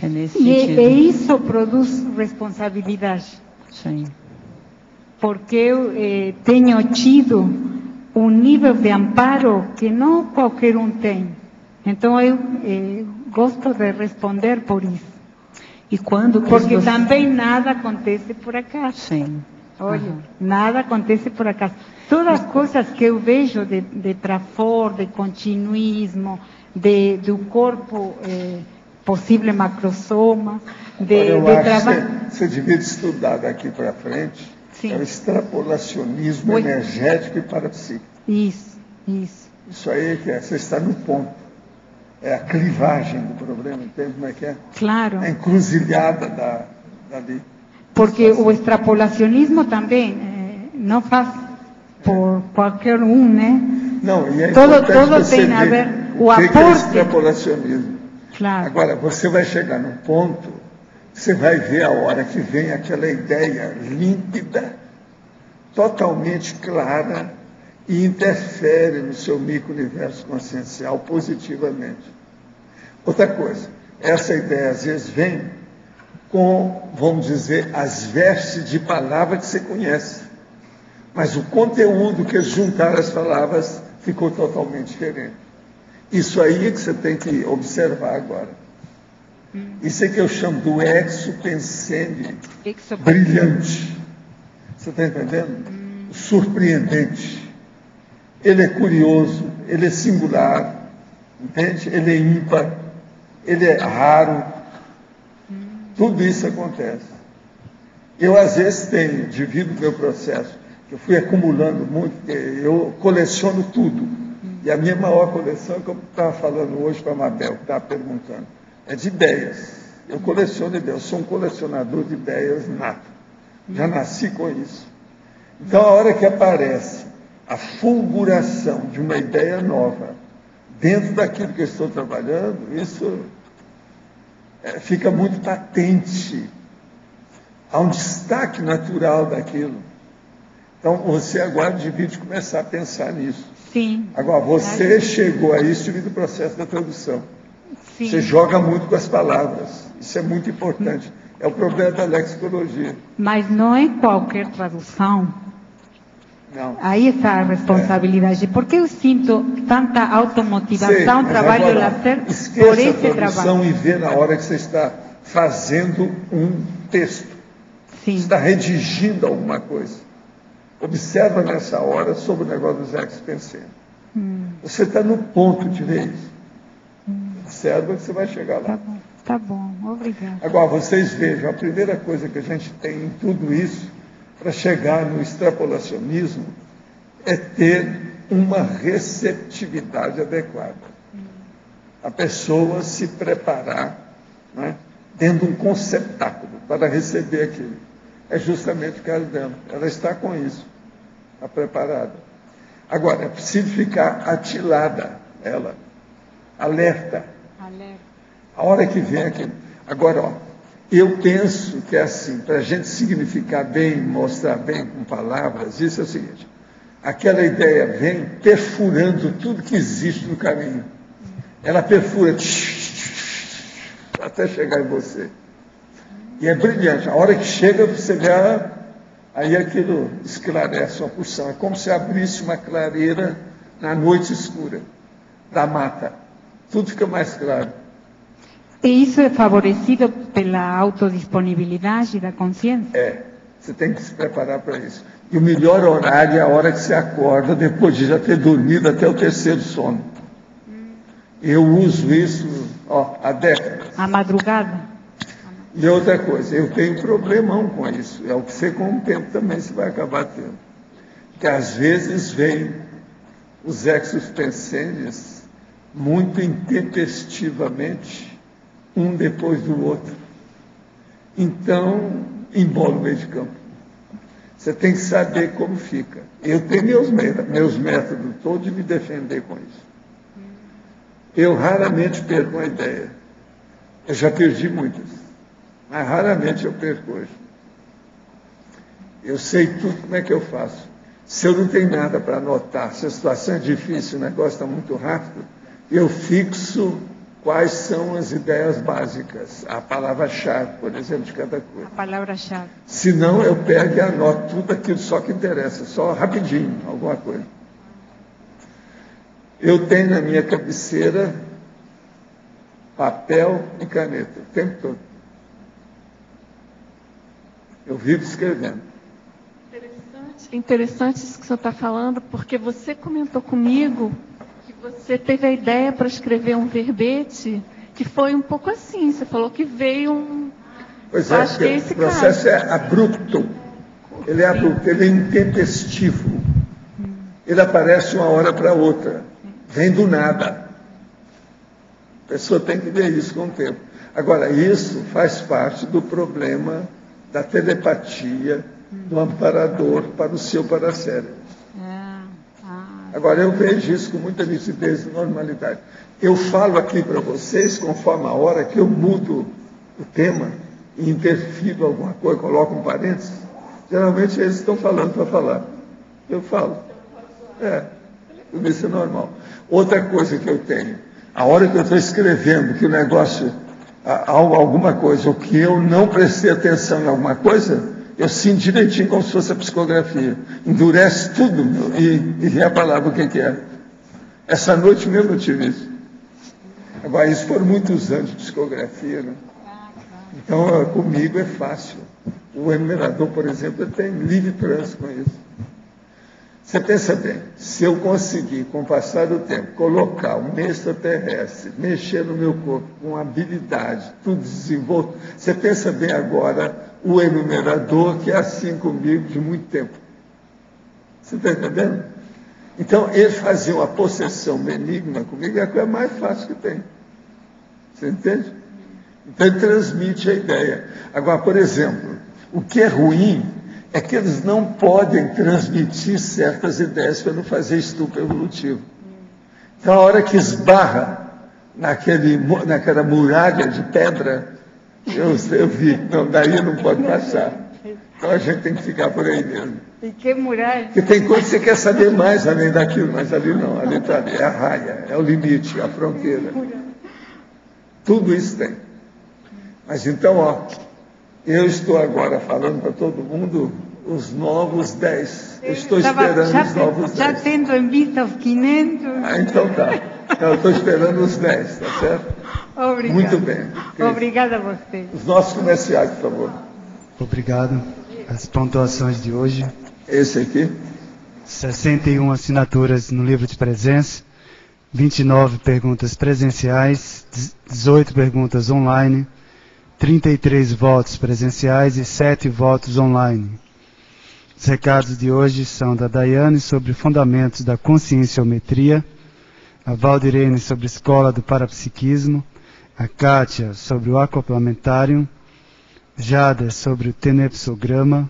É nesse sentido. E isso produz responsabilidade. Sim. Porque eu tenho tido um nível de amparo que não qualquer um tem. Então eu gosto de responder por isso. E quando porque também nada acontece por acaso. Sim. Olha, nada acontece por acaso. Todas as coisas que eu vejo de trafor, de continuismo, do corpo possível macrosoma, eu acho que você devia estudar daqui para frente. Sim. É o extrapolacionismo energético e parapsíquico. Isso. Isso aí que você está no ponto. É a clivagem do problema, entende como é que é? Claro. A encruzilhada dali. Porque o extrapolacionismo também não faz por qualquer um, né? Não, e é todo você tem a ver o aporte. É extrapolacionismo. Claro. Agora, você vai chegar num ponto, você vai ver a hora que vem aquela ideia límpida, totalmente clara, e interfere no seu micro-universo consciencial positivamente. Outra coisa, essa ideia às vezes vem com, vamos dizer, as vestes de palavra que você conhece. Mas o conteúdo que eles juntaram as palavras ficou totalmente diferente. Isso aí é que você tem que observar agora. Isso é que eu chamo do exo-pensene brilhante. Você está entendendo? Surpreendente. Ele é curioso, ele é singular, entende? Ele é ímpar, ele é raro. Tudo isso acontece. Eu, às vezes, tenho, devido ao meu processo, que eu fui acumulando muito, eu coleciono tudo. E a minha maior coleção, como eu estava falando hoje para a Mabel, que estava perguntando, é de ideias. Eu coleciono ideias, eu sou um colecionador de ideias nato. Já nasci com isso. Então, a hora que aparece a fulguração de uma ideia nova, dentro daquilo que eu estou trabalhando, isso fica muito patente. Há um destaque natural daquilo. Então, você agora devia começar a pensar nisso. Sim. Agora, você chegou a isso devido ao processo da tradução. Sim. Você joga muito com as palavras. Isso é muito importante. É o problema da lexicologia. Mas não é qualquer tradução. Não. Aí está a responsabilidade. Porque eu sinto tanta automotivação, trabalho lazer por esqueça esse a tradução trabalho. e vê na hora que você está fazendo um texto. Sim. Você está redigindo alguma coisa. Observa nessa hora sobre o negócio dos ex-pensando. Você está no ponto de ver isso. Observa que você vai chegar lá. Tá bom, obrigada. Agora, vocês vejam, a primeira coisa que a gente tem em tudo isso, para chegar no extrapolacionismo, é ter uma receptividade adequada. A pessoa se preparar, né, dentro de um conceptáculo para receber aquilo. É justamente o caso dela. Ela está com isso, está preparada. Agora, é preciso ficar atilada, ela, alerta. A hora que vem aquilo. Agora, ó, eu penso que é assim, para a gente significar bem, mostrar bem com palavras, isso é o seguinte: aquela ideia vem perfurando tudo que existe no caminho. Ela perfura até chegar em você. E é brilhante. A hora que chega, você vê aí aquilo esclarece uma porção. É como se abrisse uma clareira na noite escura da mata. Tudo fica mais claro. E isso é favorecido pela autodisponibilidade da consciência? É. Você tem que se preparar para isso. E o melhor horário é a hora que você acorda, depois de já ter dormido até o terceiro sono. Eu uso isso há décadas. A madrugada? E outra coisa, eu tenho um problemão com isso. É o que você, com o tempo, também se vai acabar tendo. Que às vezes vem os exos-pensênios muito intempestivamente, um depois do outro. Então, embola o meio de campo. Você tem que saber como fica. Eu tenho meus métodos todos de me defender com isso. Eu raramente perco uma ideia. Eu já perdi muitas, mas raramente eu perco hoje. Eu sei tudo como é que eu faço. Se eu não tenho nada para anotar, se a situação é difícil, o negócio está muito rápido, eu fixo quais são as ideias básicas, a palavra-chave, por exemplo, de cada coisa. A palavra-chave. Se não, eu pego e anoto tudo aquilo só que interessa, só rapidinho, alguma coisa. Eu tenho na minha cabeceira papel e caneta, o tempo todo. Eu vivo escrevendo. Interessante isso que o senhor está falando, porque você comentou comigo que você teve a ideia para escrever um verbete que foi um pouco assim. Você falou que veio um... Pois é, porque o processo é abrupto. Ele é abrupto, ele é intempestivo. Ele aparece uma hora para outra. Vem do nada. A pessoa tem que ver isso com o tempo. Agora, isso faz parte do problema da telepatia do amparador para o seu paracérebro. Agora, eu vejo isso com muita nitidez e normalidade. Eu falo aqui para vocês, conforme a hora que eu mudo o tema e interfiro alguma coisa, coloco um parênteses, geralmente eles estão falando para falar. Eu falo. Tudo isso é normal. Outra coisa que eu tenho, a hora que eu estou escrevendo que o negócio, alguma coisa, ou que eu não prestei atenção em alguma coisa, eu sinto direitinho como se fosse a psicografia. Endurece tudo, meu, e vem a palavra o que é. Essa noite mesmo eu tive isso. Agora, isso foram muitos anos de psicografia, né? Então, comigo é fácil. O enumerador, por exemplo, ele tem livre trânsito com isso. Você pensa bem, se eu conseguir, com o passar do tempo, colocar um extraterrestre, mexer no meu corpo com habilidade, tudo desenvolto, você pensa bem agora o enumerador que é assim comigo de muito tempo. Você está entendendo? Então, ele fazia uma possessão benigna comigo, é a coisa mais fácil que tem. Você entende? Então, ele transmite a ideia. Agora, por exemplo, o que é ruim é que eles não podem transmitir certas ideias para não fazer estupro evolutivo. Então, a hora que esbarra naquela muralha de pedra, eu vi, não, daí não pode passar. Então, a gente tem que ficar por aí mesmo. E que muralha? Porque tem coisa que você quer saber mais além daquilo, mas ali não, ali está ali, é a raia, é o limite, a fronteira. Tudo isso tem. Mas então, ó, eu estou agora falando para todo mundo os novos 10. Eu estou esperando os novos 10. Já tendo em vista os 500. Ah, então tá. Eu estou esperando os 10, tá certo? Obrigada. Muito bem. Obrigada a você. Os nossos comerciais, por favor. Obrigado. As pontuações de hoje. Esse aqui? 61 assinaturas no livro de presença, 29 perguntas presenciais, 18 perguntas online, 33 votos presenciais e 7 votos online. Os recados de hoje são da Daiane sobre fundamentos da conscienciometria, a Valdirene sobre escola do parapsiquismo, a Kátia sobre o acoplamentário, Jader sobre o tenepsograma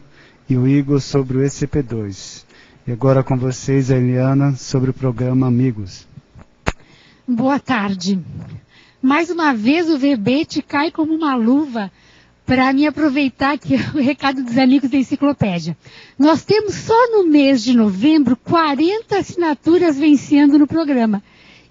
e o Igor sobre o ECP2. E agora com vocês a Eliana sobre o programa Amigos. Boa tarde. Mais uma vez o verbete cai como uma luva para me aproveitar aqui o recado dos amigos da enciclopédia. Nós temos só no mês de novembro 40 assinaturas vencendo no programa.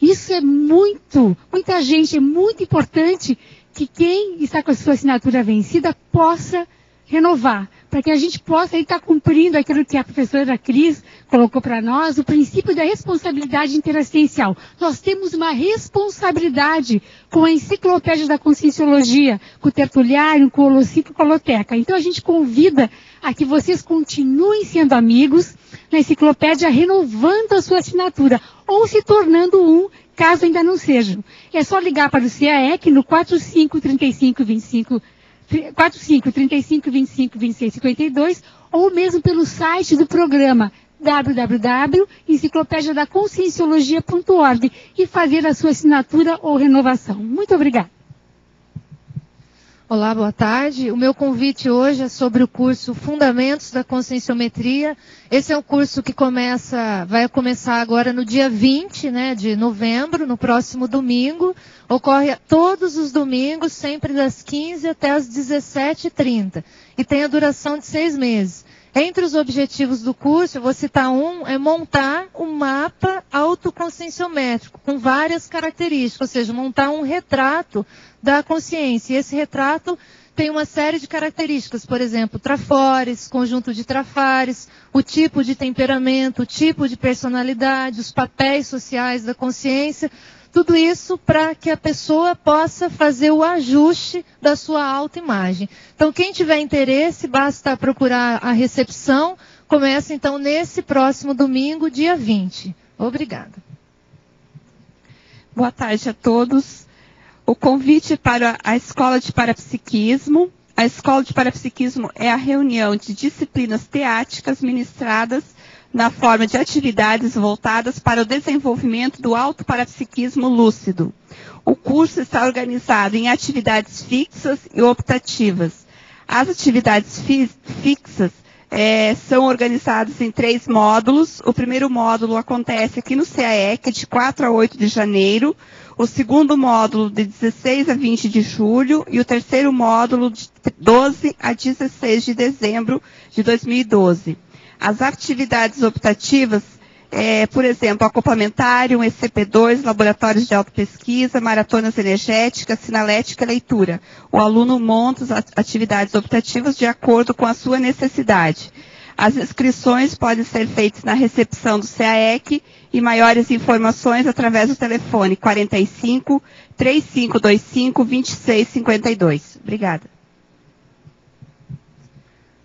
Isso é muita gente, é muito importante que quem está com a sua assinatura vencida possa renovar, para que a gente possa estar cumprindo aquilo que a professora Cris colocou para nós, o princípio da responsabilidade interassistencial. Nós temos uma responsabilidade com a enciclopédia da Conscienciologia, com o Tertuliário, com o Holociclo, com a Holoteca. Então a gente convida a que vocês continuem sendo amigos na enciclopédia, renovando a sua assinatura, ou se tornando um, caso ainda não sejam. É só ligar para o CAEC no 45 35 25 45 35 25 26 52 ou mesmo pelo site do programa www.enciclopediadaconscienciologia.org e fazer a sua assinatura ou renovação. Muito obrigada. Olá, boa tarde. O meu convite hoje é sobre o curso Fundamentos da Conscienciometria. Esse é um curso que vai começar agora no dia 20, de novembro, no próximo domingo. Ocorre todos os domingos, sempre das 15 até as 17h30. E tem a duração de 6 meses. Entre os objetivos do curso, eu vou citar um, é montar um mapa autoconscienciométrico, com várias características, ou seja, montar um retrato da consciência. E esse retrato tem uma série de características, por exemplo, trafores, conjunto de trafares, o tipo de temperamento, o tipo de personalidade, os papéis sociais da consciência, tudo isso para que a pessoa possa fazer o ajuste da sua autoimagem. Então, quem tiver interesse, basta procurar a recepção. Começa, então, nesse próximo domingo, dia 20. Obrigada. Boa tarde a todos. O convite para a Escola de Parapsiquismo. A Escola de Parapsiquismo é a reunião de disciplinas teáticas ministradas na forma de atividades voltadas para o desenvolvimento do autoparapsiquismo lúcido. O curso está organizado em atividades fixas e optativas. As atividades fixas são organizadas em 3 módulos. O primeiro módulo acontece aqui no CAEC, de 4 a 8 de janeiro. O segundo módulo, de 16 a 20 de julho. E o terceiro módulo, de 12 a 16 de dezembro de 2012. As atividades optativas, por exemplo, acoplamentário, ECP2, laboratórios de autopesquisa, maratonas energéticas, sinalética e leitura. O aluno monta as atividades optativas de acordo com a sua necessidade. As inscrições podem ser feitas na recepção do CAEC e maiores informações através do telefone 45 3525 2652. Obrigada.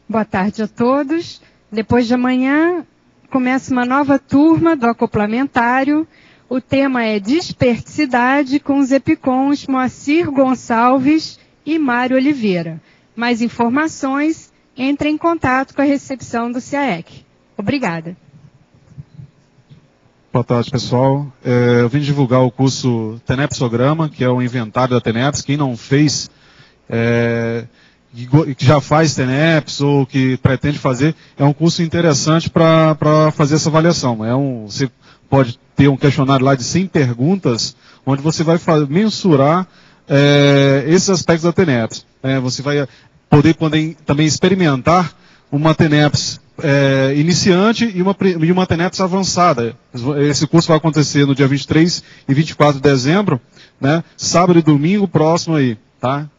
Boa tarde a todos. Depois de amanhã, começa uma nova turma do acoplamentário. O tema é Desperticidade com os EPICONs Moacir Gonçalves e Mário Oliveira. Mais informações, entre em contato com a recepção do CAEC. Obrigada. Boa tarde, pessoal. Eu vim divulgar o curso Tenepsograma, que é o inventário da Teneps. Quem não fez, que já faz Teneps ou que pretende fazer, é um curso interessante para fazer essa avaliação. Você pode ter um questionário lá de 100 perguntas, onde você vai mensurar esses aspectos da Teneps. Você vai poder também experimentar uma Teneps iniciante e uma Teneps avançada. Esse curso vai acontecer no dia 23 e 24 de dezembro, né? Sábado e domingo próximo aí, tá?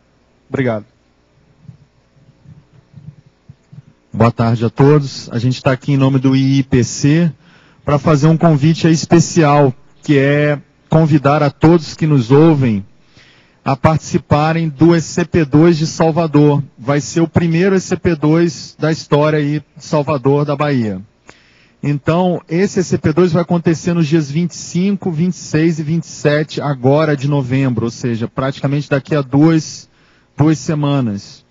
Obrigado. Boa tarde a todos. A gente está aqui em nome do IIPC para fazer um convite especial, que é convidar a todos que nos ouvem a participarem do ECP2 de Salvador. Vai ser o primeiro ECP2 da história aí de Salvador, da Bahia. Então, esse ECP2 vai acontecer nos dias 25, 26 e 27 agora de novembro, ou seja, praticamente daqui a duas semanas.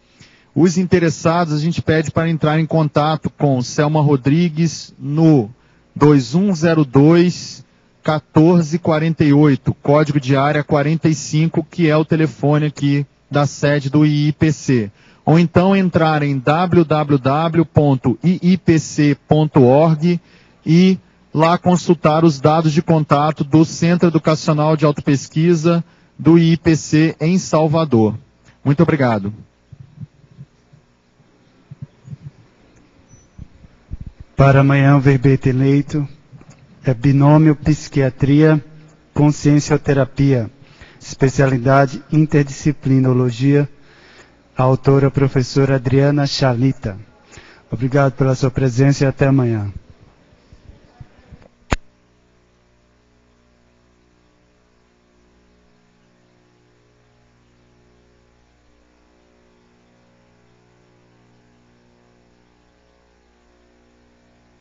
Os interessados, a gente pede para entrar em contato com Selma Rodrigues no 2102-1448, código de área 45, que é o telefone aqui da sede do IIPC. Ou então entrar em www.iipc.org e lá consultar os dados de contato do Centro Educacional de Autopesquisa do IIPC em Salvador. Muito obrigado. Para amanhã, o verbete eleito é binômio psiquiatria, consciencioterapia, especialidade interdisciplinologia, a autora professora Adriana Chalita. Obrigado pela sua presença e até amanhã.